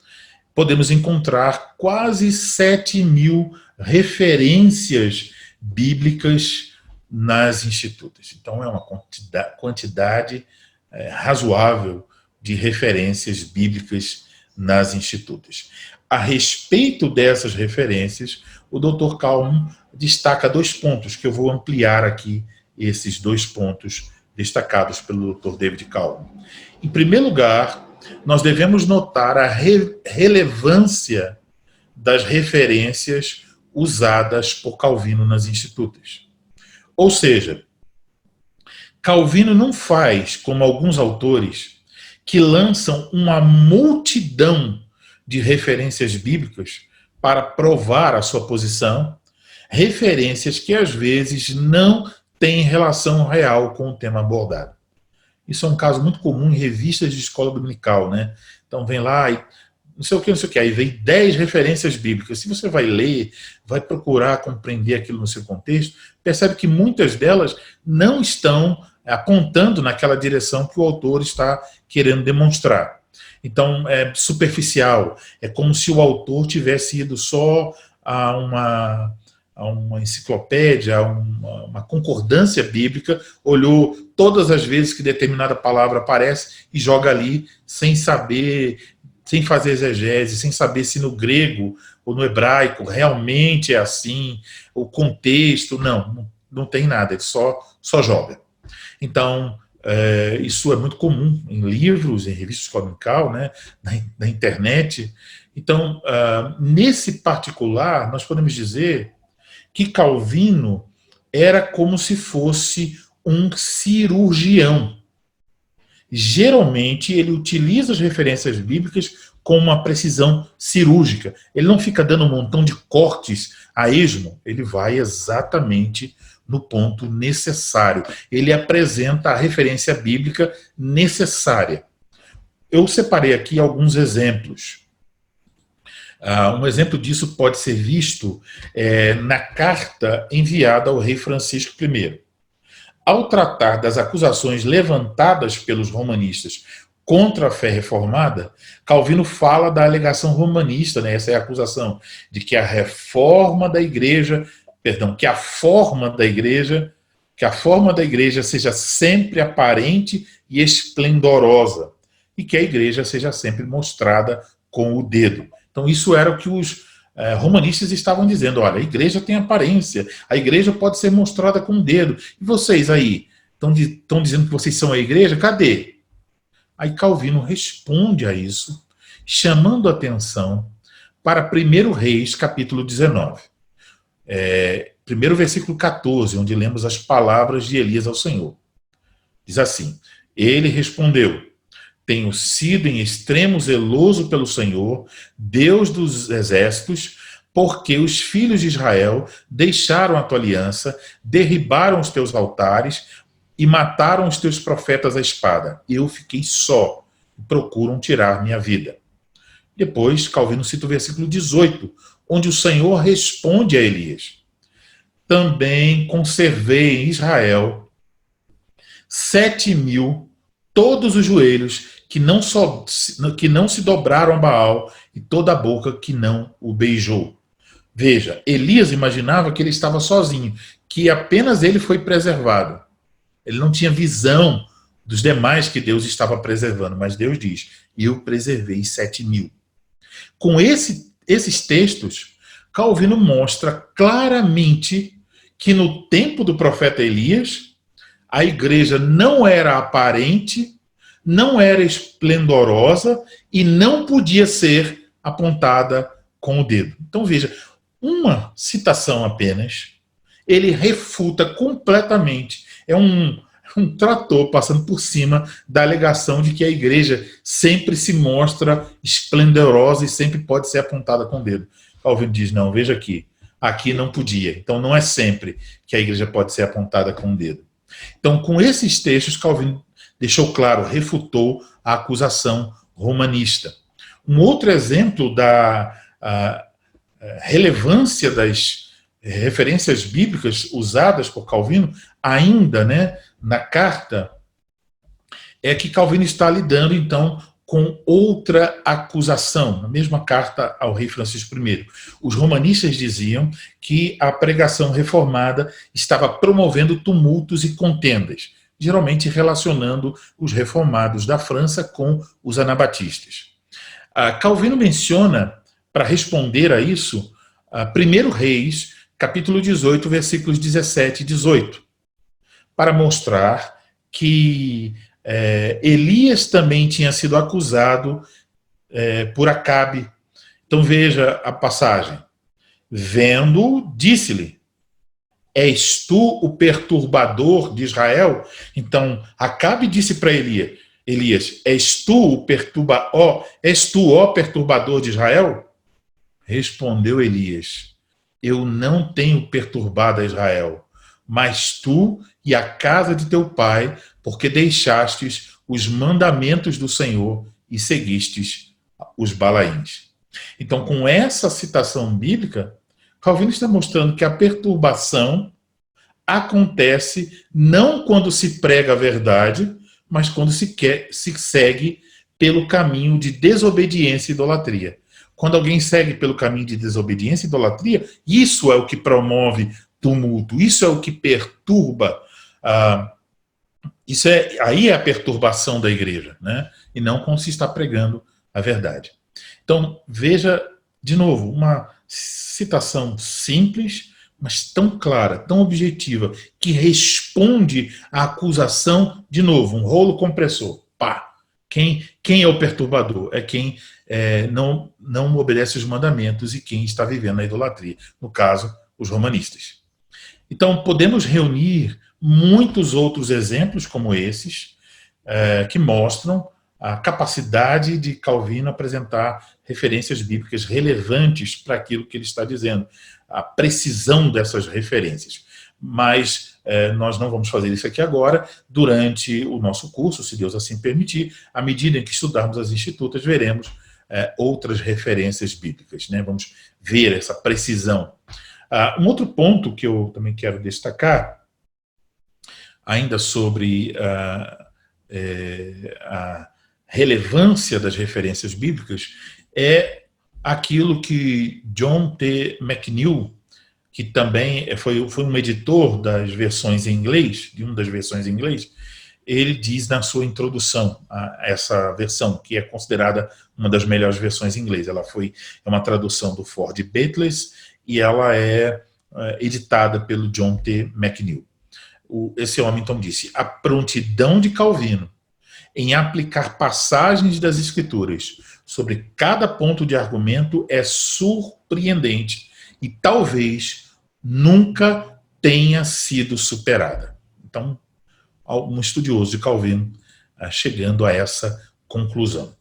podemos encontrar quase 7.000 referências bíblicas nas Institutas. Então, é uma quantidade razoável de referências bíblicas nas Institutas. A respeito dessas referências, o Dr. Calhoun destaca 2 pontos, que eu vou ampliar aqui, esses 2 pontos destacados pelo Dr. David Calhoun. Em primeiro lugar, nós devemos notar a relevância das referências usadas por Calvino nas Institutas. Ou seja, Calvino não faz como alguns autores que lançam uma multidão de referências bíblicas para provar a sua posição, referências que às vezes não têm relação real com o tema abordado. Isso é um caso muito comum em revistas de escola dominical, né? Então vem lá e não sei o que, aí vem 10 referências bíblicas. Se você vai ler, vai procurar compreender aquilo no seu contexto, percebe que muitas delas não estão apontando naquela direção que o autor está querendo demonstrar. Então, é superficial. É como se o autor tivesse ido só a uma enciclopédia, a uma concordância bíblica, olhou todas as vezes que determinada palavra aparece e joga ali sem saber, sem fazer exegese, sem saber se no grego ou no hebraico realmente é assim, o contexto, não tem nada, ele só joga. Então, isso é muito comum em livros, em revistas dominical, né, na internet. Então, nesse particular, nós podemos dizer que Calvino era como se fosse um cirurgião. Geralmente, ele utiliza as referências bíblicas com uma precisão cirúrgica. Ele não fica dando um montão de cortes a esmo, ele vai exatamente no ponto necessário. Ele apresenta a referência bíblica necessária. Eu separei aqui alguns exemplos. Um exemplo disso pode ser visto na carta enviada ao rei Francisco I. Ao tratar das acusações levantadas pelos romanistas contra a fé reformada, Calvino fala da alegação romanista, né, essa é a acusação, de que a forma da igreja seja sempre aparente e esplendorosa, e que a igreja seja sempre mostrada com o dedo. Então isso era o que os romanistas estavam dizendo: olha, a igreja tem aparência, a igreja pode ser mostrada com o dedo. E vocês aí, estão dizendo que vocês são a igreja? Cadê? Aí Calvino responde a isso, chamando a atenção para 1 Reis, capítulo 19. Primeiro versículo 14, onde lemos as palavras de Elias ao Senhor. Diz assim: ele respondeu: tenho sido em extremo zeloso pelo Senhor, Deus dos exércitos, porque os filhos de Israel deixaram a tua aliança, derribaram os teus altares, e mataram os teus profetas à espada. Eu fiquei só e procuram tirar minha vida. Depois, Calvino cita o versículo 18, onde o Senhor responde a Elias: também conservei em Israel 7.000, todos os joelhos que não se dobraram a Baal e toda a boca que não o beijou. Veja, Elias imaginava que ele estava sozinho, que apenas ele foi preservado. Ele não tinha visão dos demais que Deus estava preservando, mas Deus diz: eu preservei 7.000. Com esses textos, Calvino mostra claramente que no tempo do profeta Elias, a igreja não era aparente, não era esplendorosa e não podia ser apontada com o dedo. Então veja, uma citação apenas, ele refuta completamente, é um trator passando por cima da alegação de que a igreja sempre se mostra esplendorosa e sempre pode ser apontada com o dedo. Calvino diz: não, veja aqui não podia. Então não é sempre que a igreja pode ser apontada com o dedo. Então, com esses textos, Calvino deixou claro, refutou a acusação romanista. Um outro exemplo da relevância das referências bíblicas usadas por Calvino, ainda, né, na carta, é que Calvino está lidando, então, com outra acusação, na mesma carta ao rei Francisco I. Os romanistas diziam que a pregação reformada estava promovendo tumultos e contendas, geralmente relacionando os reformados da França com os anabatistas. Calvino menciona, para responder a isso, 1 Reis, capítulo 18, versículos 17 e 18, para mostrar que Elias também tinha sido acusado por Acabe. Então veja a passagem. Vendo, disse-lhe: és tu o perturbador de Israel? Então Acabe disse para Elias: és tu, ó perturbador de Israel? Respondeu Elias: eu não tenho perturbado a Israel, mas tu e a casa de teu pai, porque deixastes os mandamentos do Senhor e seguistes os Balaíns. Então, com essa citação bíblica, Calvino está mostrando que a perturbação acontece não quando se prega a verdade, mas quando se segue pelo caminho de desobediência e idolatria. Quando alguém segue pelo caminho de desobediência e idolatria, isso é o que promove tumulto, isso é o que perturba. Aí é a perturbação da igreja, né? E não quando se está pregando a verdade. Então, veja, de novo, uma citação simples, mas tão clara, tão objetiva, que responde à acusação, de novo, um rolo compressor. Pá! Quem é o perturbador? É quem não obedece os mandamentos e quem está vivendo a idolatria. No caso, os romanistas. Então, podemos reunir muitos outros exemplos como esses, que mostram a capacidade de Calvino apresentar referências bíblicas relevantes para aquilo que ele está dizendo, a precisão dessas referências. Mas nós não vamos fazer isso aqui agora. Durante o nosso curso, se Deus assim permitir, à medida em que estudarmos as institutas, veremos outras referências bíblicas, né? Vamos ver essa precisão. Um outro ponto que eu também quero destacar, ainda sobre a relevância das referências bíblicas, é aquilo que John T. McNeil, que também foi um editor das versões em inglês, de uma das versões em inglês, ele diz na sua introdução a essa versão, que é considerada uma das melhores versões em inglês. Ela é uma tradução do Ford Batless e ela é editada pelo John T. McNeil. Esse homem, então, disse: a prontidão de Calvino em aplicar passagens das Escrituras sobre cada ponto de argumento é surpreendente e talvez nunca tenha sido superada. Então, um estudioso de Calvino chegando a essa conclusão.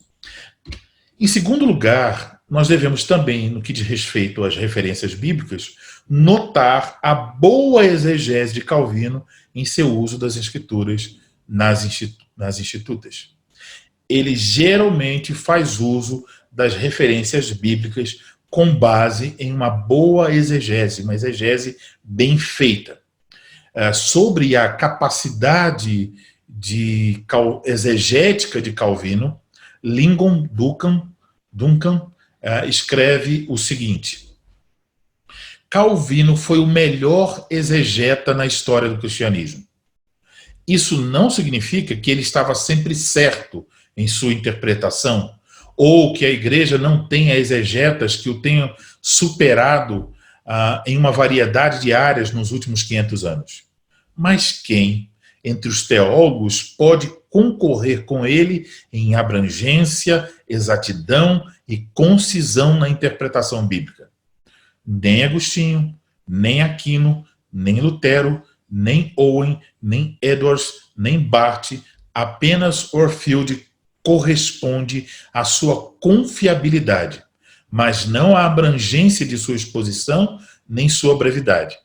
Em segundo lugar, nós devemos também, no que diz respeito às referências bíblicas, notar a boa exegese de Calvino em seu uso das escrituras nas institutas. Ele geralmente faz uso das referências bíblicas com base em uma boa exegese, uma exegese bem feita. Sobre a capacidade exegética de Calvino, Lyndon Duncan escreve o seguinte: Calvino foi o melhor exegeta na história do cristianismo. Isso não significa que ele estava sempre certo em sua interpretação, ou que a igreja não tenha exegetas que o tenham superado em uma variedade de áreas nos últimos 500 anos. Mas quem, entre os teólogos, pode concorrer com ele em abrangência, exatidão e concisão na interpretação bíblica? Nem Agostinho, nem Aquino, nem Lutero, nem Owen, nem Edwards, nem Barth. Apenas Orfield corresponde à sua confiabilidade, mas não à abrangência de sua exposição, nem sua brevidade.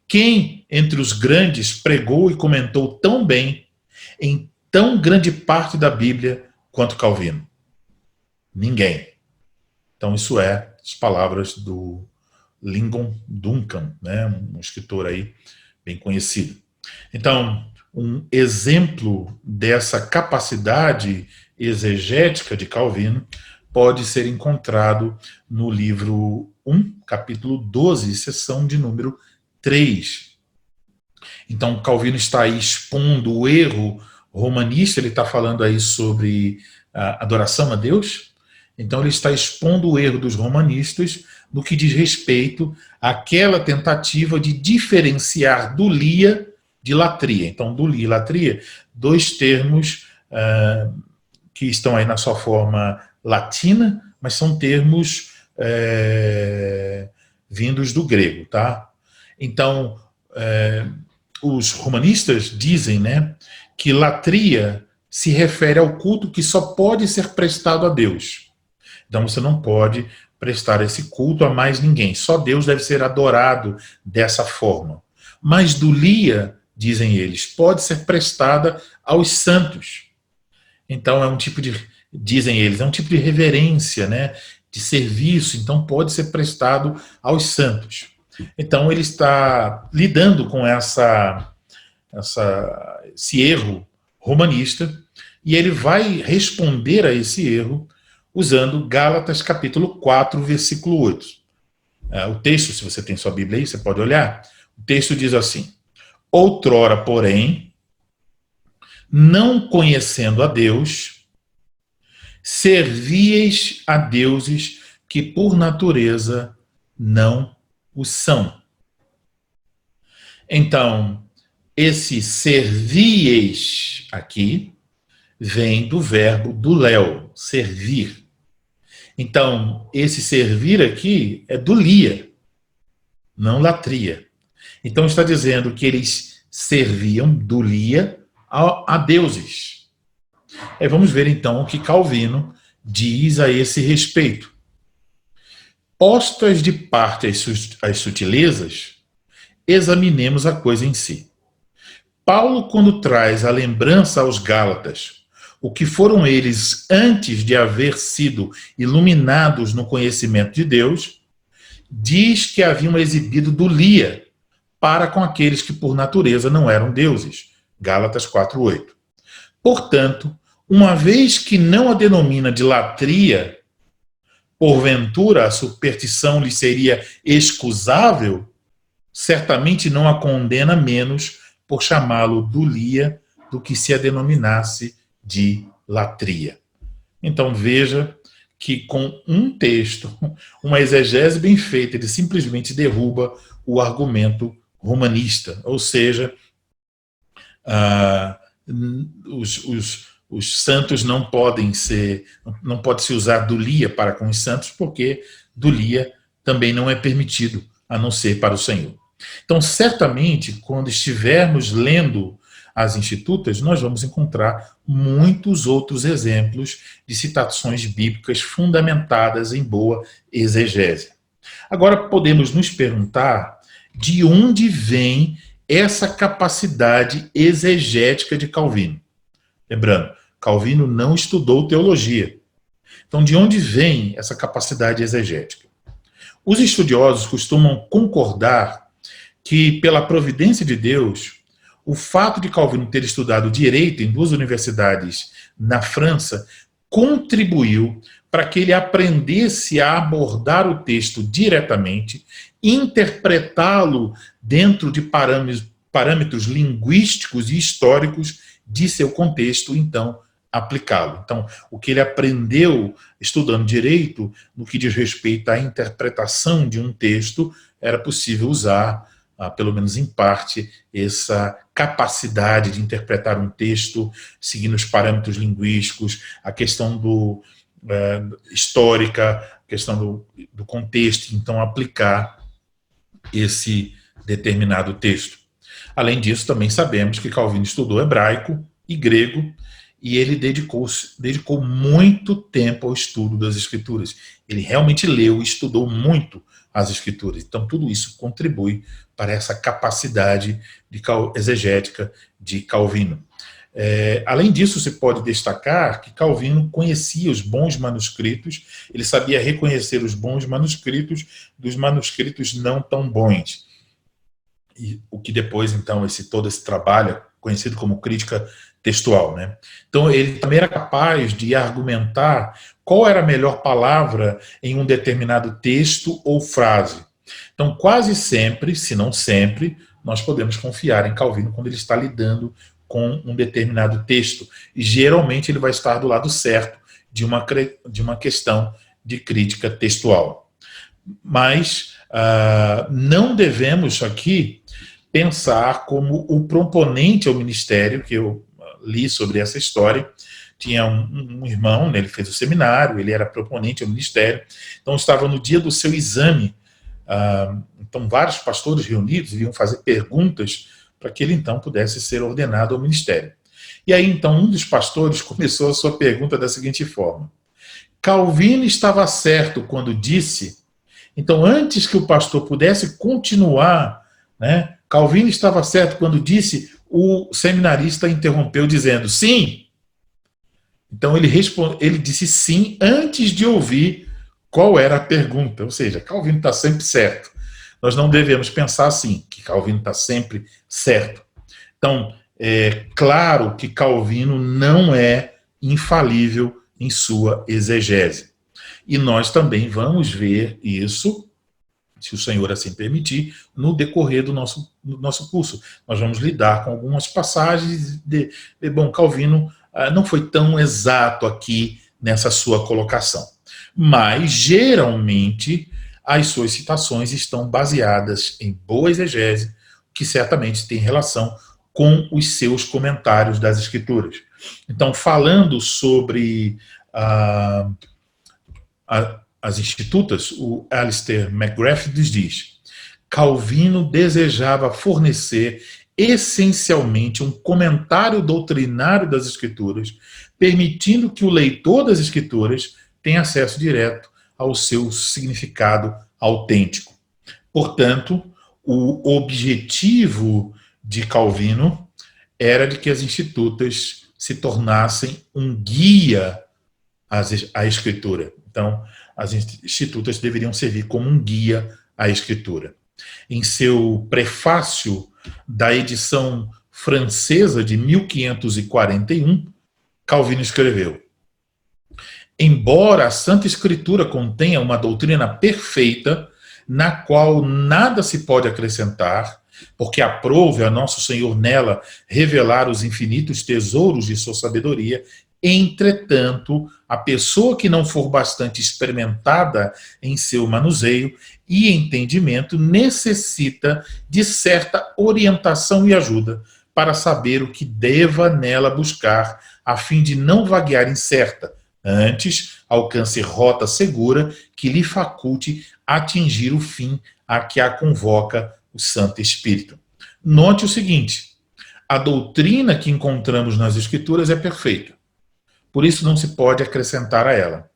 Quem entre os grandes pregou e comentou tão bem em tão grande parte da Bíblia quanto Calvino? Ninguém. Então isso é as palavras do Lyndon Duncan, né, um escritor aí bem conhecido. Então, um exemplo dessa capacidade exegética de Calvino pode ser encontrado no livro 1, capítulo 12, seção de número 3. Então, Calvino está aí expondo o erro romanista, ele está falando aí sobre a adoração a Deus. Então, ele está expondo o erro dos romanistas no que diz respeito àquela tentativa de diferenciar dulia de latria. Então, dulia e latria, dois termos que estão aí na sua forma latina, mas são termos vindos do grego, tá? Então, os romanistas dizem, né, que latria se refere ao culto que só pode ser prestado a Deus. Então você não pode prestar esse culto a mais ninguém. Só Deus deve ser adorado dessa forma. Mas dulia, dizem eles, pode ser prestada aos santos. Então é um tipo de, dizem eles, é um tipo de reverência, né, de serviço. Então pode ser prestado aos santos. Então ele está lidando com esse erro romanista, e ele vai responder a esse erro usando Gálatas capítulo 4, versículo 8. O texto, se você tem sua Bíblia aí, você pode olhar. O texto diz assim: outrora, porém, não conhecendo a Deus, servíeis a deuses que por natureza não o são. Então, esse servíeis aqui vem do verbo duléu, servir. Então, esse servir aqui é dulia, não latria. Então está dizendo que eles serviam dulia a deuses. Vamos ver então o que Calvino diz a esse respeito. Postas de parte as sutilezas, examinemos a coisa em si. Paulo, quando traz a lembrança aos Gálatas o que foram eles antes de haver sido iluminados no conhecimento de Deus, diz que haviam exibido dulia para com aqueles que por natureza não eram deuses. Gálatas 4:8. Portanto, uma vez que não a denomina de latria, porventura a superstição lhe seria excusável, certamente não a condena menos por chamá-lo dulia do que se a denominasse de latria. Então veja que com um texto, uma exegese bem feita, ele simplesmente derruba o argumento romanista, ou seja, os santos não pode se usar dulia para com os santos, porque dulia também não é permitido, a não ser para o Senhor. Então, certamente, quando estivermos lendo as Institutas, nós vamos encontrar muitos outros exemplos de citações bíblicas fundamentadas em boa exegese. Agora podemos nos perguntar de onde vem essa capacidade exegética de Calvino. Lembrando, Calvino não estudou teologia. Então, de onde vem essa capacidade exegética? Os estudiosos costumam concordar que, pela providência de Deus, o fato de Calvino ter estudado direito em 2 universidades na França contribuiu para que ele aprendesse a abordar o texto diretamente, interpretá-lo dentro de parâmetros linguísticos e históricos de seu contexto, então aplicá-lo. Então, o que ele aprendeu estudando direito, no que diz respeito à interpretação de um texto, era possível usar, pelo menos em parte, essa capacidade de interpretar um texto seguindo os parâmetros linguísticos, a questão histórica, a questão do contexto, então aplicar esse determinado texto. Além disso, também sabemos que Calvino estudou hebraico e grego, e ele dedicou muito tempo ao estudo das Escrituras. Ele realmente leu e estudou muito as Escrituras. Então, tudo isso contribui para essa capacidade exegética de Calvino. Além disso, se pode destacar que Calvino conhecia os bons manuscritos, ele sabia reconhecer os bons manuscritos dos manuscritos não tão bons. E o que depois, então, todo esse trabalho, conhecido como crítica textual, né? Então, ele também era capaz de argumentar qual era a melhor palavra em um determinado texto ou frase. Então, quase sempre, se não sempre, nós podemos confiar em Calvino quando ele está lidando com um determinado texto. E, geralmente, ele vai estar do lado certo de uma questão de crítica textual. Mas não devemos aqui pensar como o proponente ao ministério, que eu li sobre essa história. Tinha um irmão, né, ele fez o seminário, ele era proponente ao ministério, então estava no dia do seu exame, então vários pastores reunidos iriam fazer perguntas para que ele então pudesse ser ordenado ao ministério. E aí então um dos pastores começou a sua pergunta da seguinte forma: Calvino estava certo quando disse... Então, antes que o pastor pudesse continuar, né, Calvino estava certo quando disse, o seminarista interrompeu dizendo sim. Então ele disse sim antes de ouvir qual era a pergunta. Ou seja, Calvino está sempre certo. Nós não devemos pensar assim, que Calvino está sempre certo. Então, é claro que Calvino não é infalível em sua exegese. E nós também vamos ver isso, se o Senhor assim permitir, no decorrer do nosso curso. Nós vamos lidar com algumas passagens bom, Calvino não foi tão exato aqui nessa sua colocação. Mas, geralmente, as suas citações estão baseadas em boa exegese, que certamente tem relação com os seus comentários das Escrituras. Então, falando sobre as Institutas, o Alistair McGrath diz: Calvino desejava fornecer essencialmente um comentário doutrinário das Escrituras, permitindo que o leitor das Escrituras tenha acesso direto ao seu significado autêntico. Portanto, o objetivo de Calvino era de que as Institutas se tornassem um guia à Escritura. Então, as Institutas deveriam servir como um guia à Escritura. Em seu prefácio da edição francesa de 1541, Calvino escreveu: embora a Santa Escritura contenha uma doutrina perfeita, na qual nada se pode acrescentar, porque aprove a nosso Senhor nela revelar os infinitos tesouros de sua sabedoria, entretanto, a pessoa que não for bastante experimentada em seu manuseio e entendimento necessita de certa orientação e ajuda para saber o que deva nela buscar, a fim de não vaguear incerta, antes alcance rota segura que lhe faculte atingir o fim a que a convoca o Santo Espírito. Note o seguinte: a doutrina que encontramos nas Escrituras é perfeita. Por isso não se pode acrescentar a ela.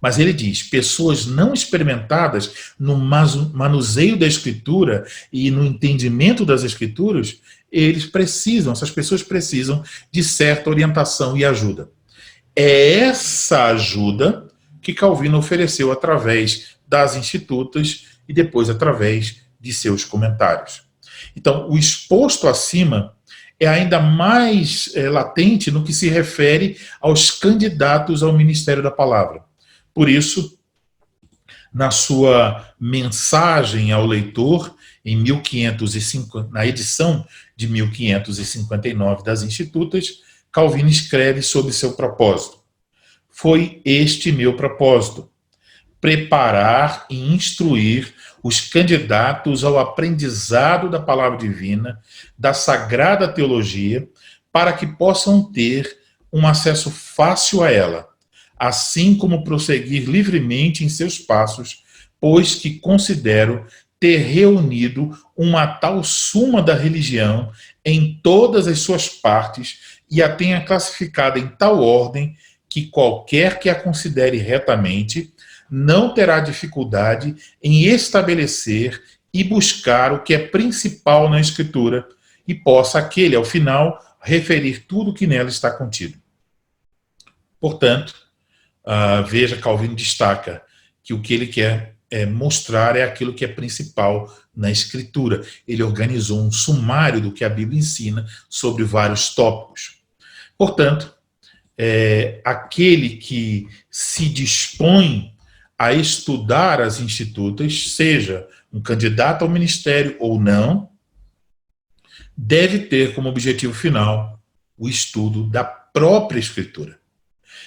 Mas ele diz, pessoas não experimentadas no manuseio da Escritura e no entendimento das Escrituras, essas pessoas precisam de certa orientação e ajuda. É essa ajuda que Calvino ofereceu através das Institutas e depois através de seus comentários. Então, o exposto acima é ainda mais latente no que se refere aos candidatos ao ministério da palavra. Por isso, na sua mensagem ao leitor, na edição de 1559 das Institutas, Calvino escreve sobre seu propósito. Foi este meu propósito: preparar e instruir os candidatos ao aprendizado da palavra divina, da sagrada teologia, para que possam ter um acesso fácil a ela, assim como prosseguir livremente em seus passos, pois que considero ter reunido uma tal suma da religião em todas as suas partes e a tenha classificada em tal ordem que qualquer que a considere retamente não terá dificuldade em estabelecer e buscar o que é principal na Escritura e possa aquele, ao final, referir tudo o que nela está contido. Portanto, veja, Calvino destaca que o que ele quer mostrar é aquilo que é principal na Escritura. Ele organizou um sumário do que a Bíblia ensina sobre vários tópicos. Portanto, aquele que se dispõe a estudar as Institutas, seja um candidato ao ministério ou não, deve ter como objetivo final o estudo da própria Escritura.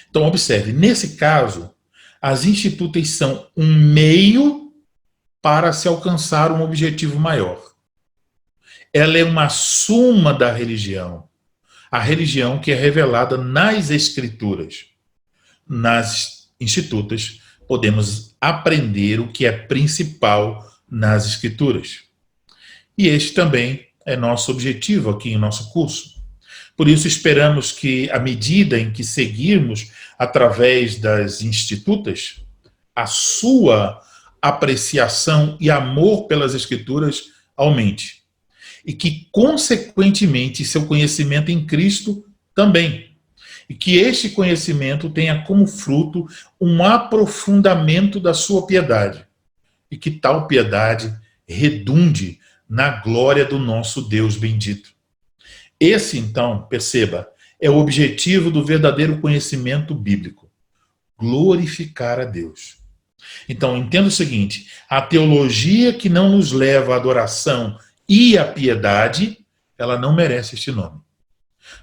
Então, observe, nesse caso, as Institutas são um meio para se alcançar um objetivo maior. Ela é uma suma da religião, a religião que é revelada nas Escrituras. Nas Institutas, podemos aprender o que é principal nas Escrituras. E este também é nosso objetivo aqui em nosso curso. Por isso, esperamos que, à medida em que seguirmos através das Institutas, a sua apreciação e amor pelas Escrituras aumente. E que, consequentemente, seu conhecimento em Cristo também. E que este conhecimento tenha como fruto um aprofundamento da sua piedade. E que tal piedade redunde na glória do nosso Deus bendito. Esse, então, perceba, é o objetivo do verdadeiro conhecimento bíblico: glorificar a Deus. Então, entenda o seguinte: a teologia que não nos leva à adoração e à piedade, ela não merece este nome.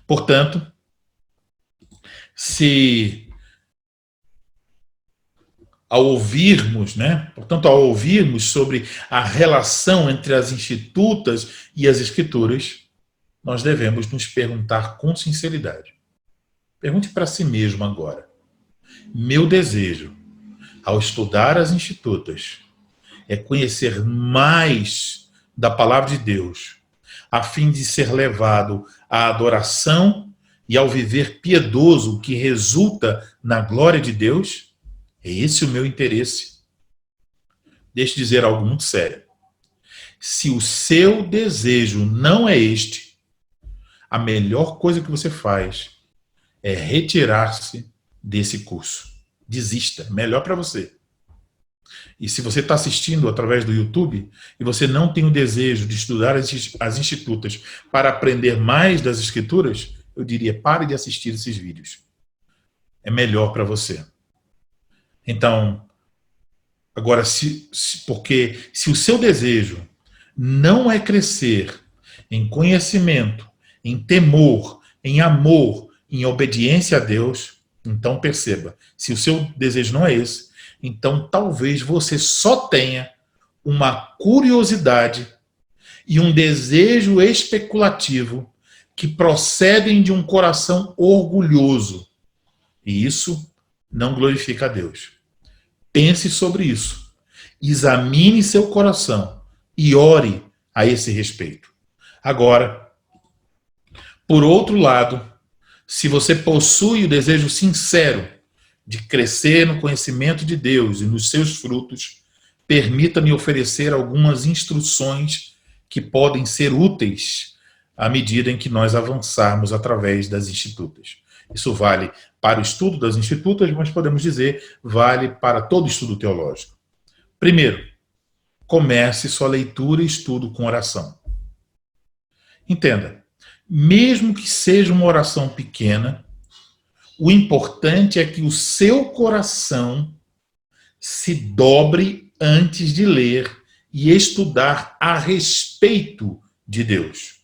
Portanto, ao ouvirmos sobre a relação entre as Institutas e as Escrituras, nós devemos nos perguntar com sinceridade. Pergunte para si mesmo agora: meu desejo, ao estudar as Institutas, é conhecer mais da Palavra de Deus, a fim de ser levado à adoração e ao viver piedoso que resulta na glória de Deus? É esse o meu interesse? Deixe eu dizer algo muito sério. Se o seu desejo não é este, a melhor coisa que você faz é retirar-se desse curso. Desista, melhor para você. E se você está assistindo através do YouTube e você não tem o desejo de estudar as Institutas para aprender mais das Escrituras, eu diria, pare de assistir esses vídeos. É melhor para você. Então, agora, porque se o seu desejo não é crescer em conhecimento, em temor, em amor, em obediência a Deus, então perceba, se o seu desejo não é esse, então talvez você só tenha uma curiosidade e um desejo especulativo que procedem de um coração orgulhoso. E isso não glorifica a Deus. Pense sobre isso. Examine seu coração e ore a esse respeito. Agora, por outro lado, se você possui o desejo sincero de crescer no conhecimento de Deus e nos seus frutos, permita-me oferecer algumas instruções que podem ser úteis à medida em que nós avançarmos através das institutas. Isso vale para o estudo das institutas, mas podemos dizer, vale para todo estudo teológico. Primeiro, comece sua leitura e estudo com oração. Entenda, mesmo que seja uma oração pequena, o importante é que o seu coração se dobre antes de ler e estudar a respeito de Deus.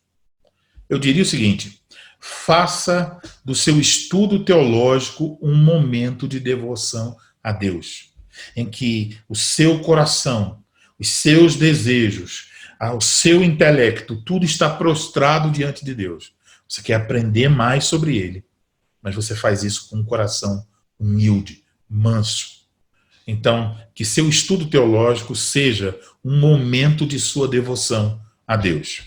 Eu diria o seguinte: faça do seu estudo teológico um momento de devoção a Deus, em que o seu coração, os seus desejos, o seu intelecto, tudo está prostrado diante de Deus. Você quer aprender mais sobre Ele, mas você faz isso com um coração humilde, manso. Então, que seu estudo teológico seja um momento de sua devoção a Deus.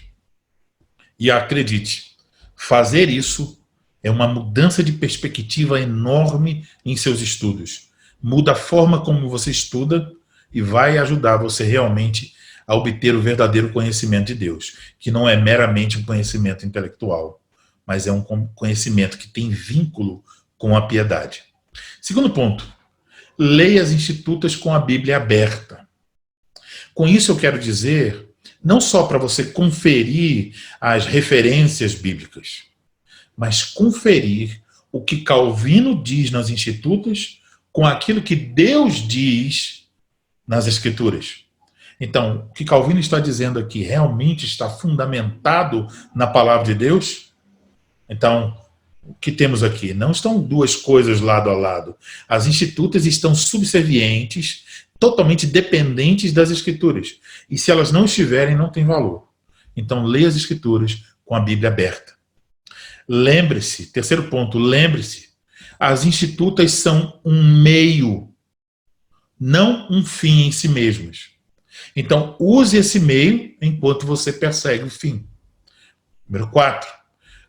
E acredite, fazer isso é uma mudança de perspectiva enorme em seus estudos. Muda a forma como você estuda e vai ajudar você realmente a obter o verdadeiro conhecimento de Deus, que não é meramente um conhecimento intelectual, mas é um conhecimento que tem vínculo com a piedade. Segundo ponto, leia as institutas com a Bíblia aberta. Com isso eu quero dizer, não só para você conferir as referências bíblicas, mas conferir o que Calvino diz nas institutas com aquilo que Deus diz nas Escrituras. Então, o que Calvino está dizendo aqui realmente está fundamentado na palavra de Deus? Então, o que temos aqui? Não estão duas coisas lado a lado. As institutas estão subservientes, totalmente dependentes das Escrituras. E se elas não estiverem, não tem valor. Então, leia as Escrituras com a Bíblia aberta. Lembre-se, terceiro ponto, lembre-se, as institutas são um meio, não um fim em si mesmas. Então, use esse meio enquanto você persegue o fim. Número 4.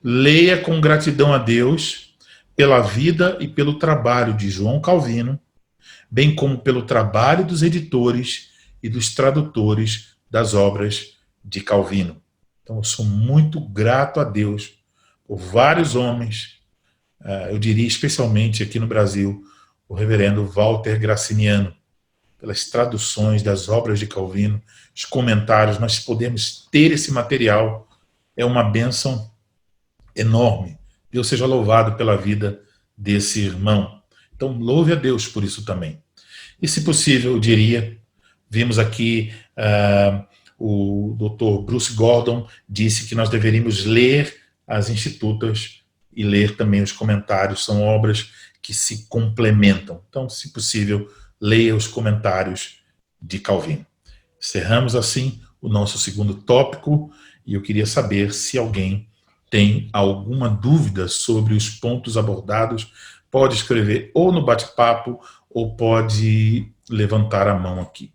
Leia com gratidão a Deus pela vida e pelo trabalho de João Calvino, bem como pelo trabalho dos editores e dos tradutores das obras de Calvino. Então, eu sou muito grato a Deus por vários homens, eu diria especialmente aqui no Brasil, o reverendo Walter Graciniano, pelas traduções das obras de Calvino, os comentários. Nós podemos ter esse material, é uma bênção enorme. Deus seja louvado pela vida desse irmão. Então, louve a Deus por isso também. E, se possível, eu diria, vimos aqui o Dr. Bruce Gordon disse que nós deveríamos ler as institutas e ler também os comentários, são obras que se complementam. Então, se possível, leia os comentários de Calvino. Encerramos assim o nosso segundo tópico e eu queria saber se alguém tem alguma dúvida sobre os pontos abordados, pode escrever ou no bate-papo ou pode levantar a mão aqui.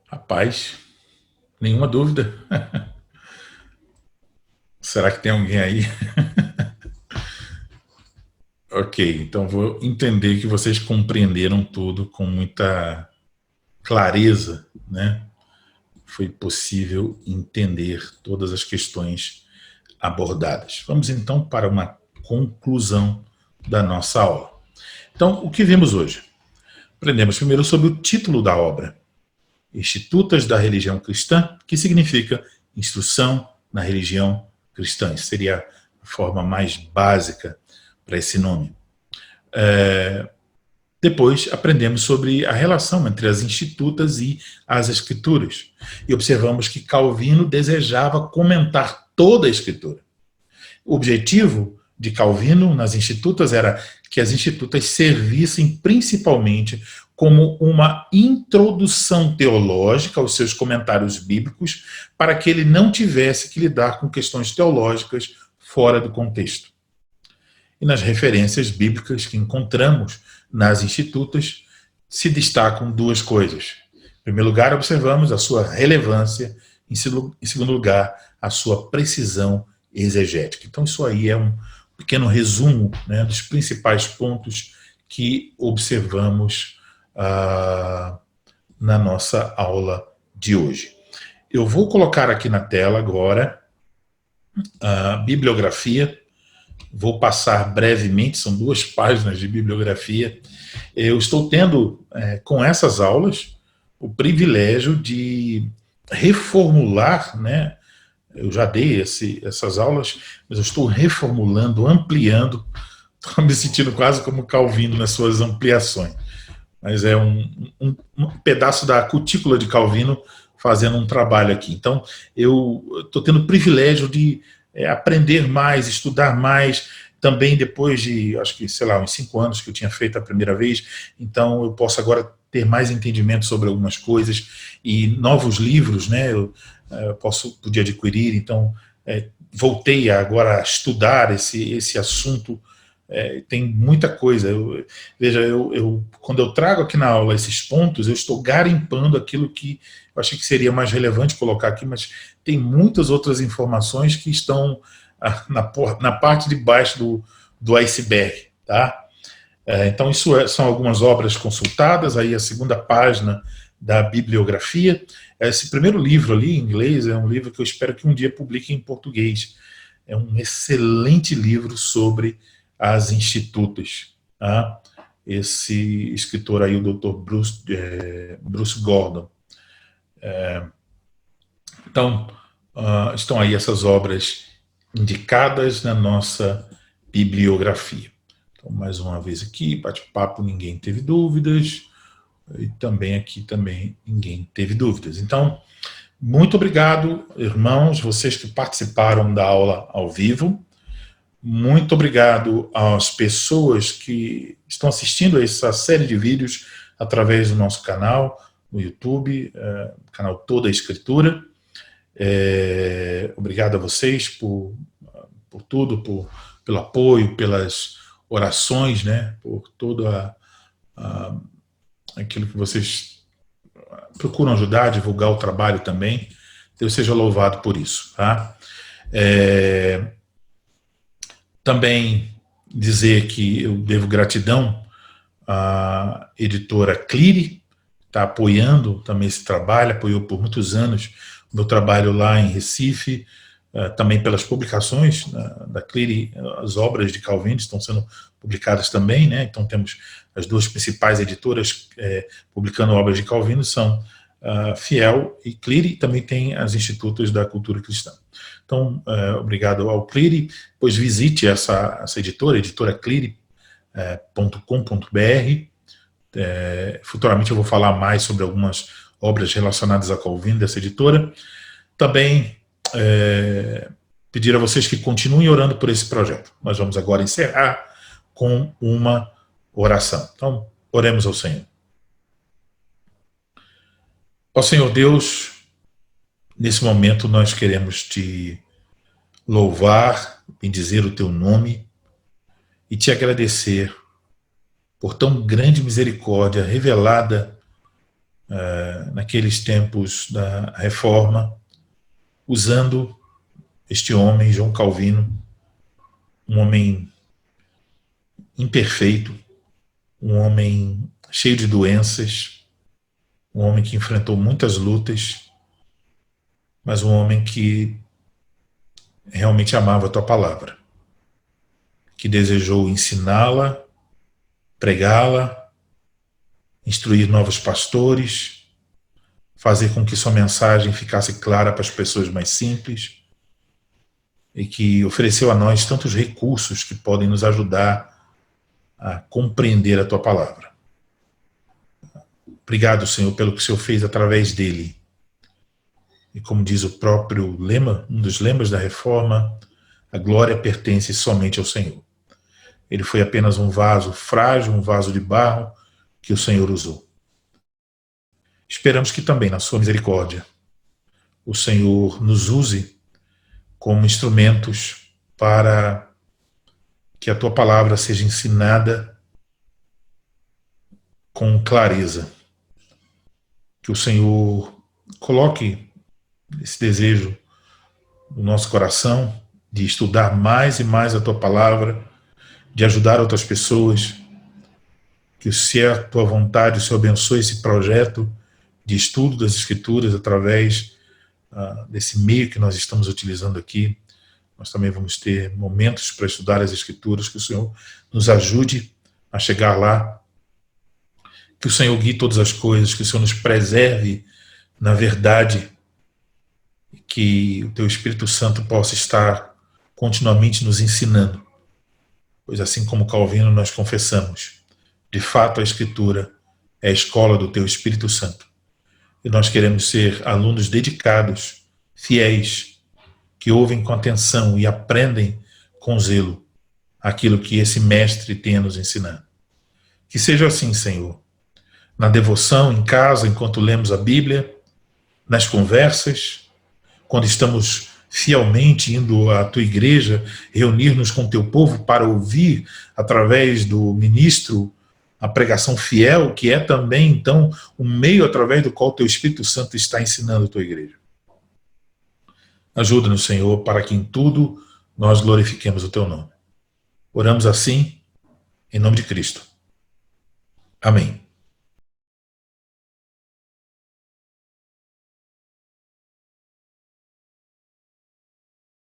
Rapaz, nenhuma dúvida. Será que tem alguém aí? Ok, então vou entender que vocês compreenderam tudo com muita clareza, né? Foi possível entender todas as questões abordadas. Vamos então para uma conclusão da nossa aula. Então, o que vimos hoje? Aprendemos primeiro sobre o título da obra, Institutas da Religião Cristã, que significa instrução na religião cristã. Isso seria a forma mais básica para esse nome. Depois aprendemos sobre a relação entre as institutas e as escrituras. E observamos que Calvino desejava comentar toda a escritura. O objetivo de Calvino nas institutas era que as institutas servissem principalmente como uma introdução teológica aos seus comentários bíblicos, para que ele não tivesse que lidar com questões teológicas fora do contexto. E nas referências bíblicas que encontramos nas institutas, se destacam duas coisas. Em primeiro lugar, observamos a sua relevância. Em segundo lugar, a sua precisão exegética. Então, isso aí é um pequeno resumo, né, dos principais pontos que observamos na nossa aula de hoje. Eu vou colocar aqui na tela agora a bibliografia. Vou passar brevemente, são 2 páginas de bibliografia. Eu estou tendo, com essas aulas, o privilégio de reformular, né? Eu já dei essas aulas, mas eu estou reformulando, ampliando. Estou me sentindo quase como Calvino nas suas ampliações. Mas é um pedaço da cutícula de Calvino fazendo um trabalho aqui. Então, eu estou tendo o privilégio de aprender mais, estudar mais, também depois de, acho que, sei lá, uns 5 anos que eu tinha feito a primeira vez, então eu posso agora ter mais entendimento sobre algumas coisas e novos livros, né, eu podia adquirir, então voltei agora a estudar esse assunto. Tem muita coisa. Veja, quando eu trago aqui na aula esses pontos, eu estou garimpando aquilo que eu achei que seria mais relevante colocar aqui, mas tem muitas outras informações que estão na parte de baixo do iceberg, tá? Então, isso são algumas obras consultadas, aí a segunda página da bibliografia. Esse primeiro livro ali, em inglês, é um livro que eu espero que um dia publique em português. É um excelente livro sobre as institutas. Tá? Esse escritor aí, o Dr. Bruce Gordon. Então, estão aí essas obras indicadas na nossa bibliografia. Então, mais uma vez aqui, bate-papo, ninguém teve dúvidas. E também aqui ninguém teve dúvidas. Então, muito obrigado, irmãos, vocês que participaram da aula ao vivo. Muito obrigado às pessoas que estão assistindo a essa série de vídeos através do nosso canal, no YouTube, canal Toda a Escritura. Obrigado a vocês por tudo, pelo apoio, pelas orações, né, por todo aquilo que vocês procuram ajudar, divulgar o trabalho também. Deus seja louvado por isso. Tá? Também dizer que eu devo gratidão à editora Cliri, está apoiando também esse trabalho, apoiou por muitos anos o meu trabalho lá em Recife, também pelas publicações da Cliri, as obras de Calvino estão sendo publicadas também, né? Então temos as 2 principais editoras publicando obras de Calvino, são Fiel e Cliri, também tem as Institutos da Cultura Cristã. Então, obrigado ao Cliri, pois visite essa editora, editoracliri.com.br. Futuramente eu vou falar mais sobre algumas obras relacionadas a Calvino dessa editora. Também pedir a vocês que continuem orando por esse projeto. Nós vamos agora encerrar com uma oração. Então, oremos ao Senhor. Ó Senhor Deus, nesse momento nós queremos te louvar, bendizer o teu nome e te agradecer por tão grande misericórdia revelada naqueles tempos da Reforma, usando este homem, João Calvino, um homem imperfeito, um homem cheio de doenças, um homem que enfrentou muitas lutas, mas um homem que realmente amava a tua palavra, que desejou ensiná-la, pregá-la, instruir novos pastores, fazer com que sua mensagem ficasse clara para as pessoas mais simples, e que ofereceu a nós tantos recursos que podem nos ajudar a compreender a tua palavra. Obrigado, Senhor, pelo que o Senhor fez através dele. E como diz o próprio lema, um dos lemas da Reforma, a glória pertence somente ao Senhor. Ele foi apenas um vaso frágil, um vaso de barro que o Senhor usou. Esperamos que também, na sua misericórdia, o Senhor nos use como instrumentos para que a tua palavra seja ensinada com clareza, que o Senhor coloque esse desejo no nosso coração de estudar mais e mais a Tua Palavra, de ajudar outras pessoas, que se é a Tua vontade, o Senhor abençoe esse projeto de estudo das Escrituras através desse meio que nós estamos utilizando aqui. Nós também vamos ter momentos para estudar as Escrituras, que o Senhor nos ajude a chegar lá, que o Senhor guie todas as coisas, que o Senhor nos preserve na verdade, que o Teu Espírito Santo possa estar continuamente nos ensinando, pois assim como Calvino nós confessamos, de fato a Escritura é a escola do Teu Espírito Santo, e nós queremos ser alunos dedicados, fiéis, que ouvem com atenção e aprendem com zelo aquilo que esse mestre tem a nos ensinar. Que seja assim, Senhor, na devoção, em casa, enquanto lemos a Bíblia, nas conversas, quando estamos fielmente indo à Tua igreja, reunir-nos com o Teu povo para ouvir, através do ministro, a pregação fiel, que é também, então, um meio através do qual o Teu Espírito Santo está ensinando a Tua igreja. Ajuda-nos, Senhor, para que em tudo nós glorifiquemos o Teu nome. Oramos assim, em nome de Cristo. Amém.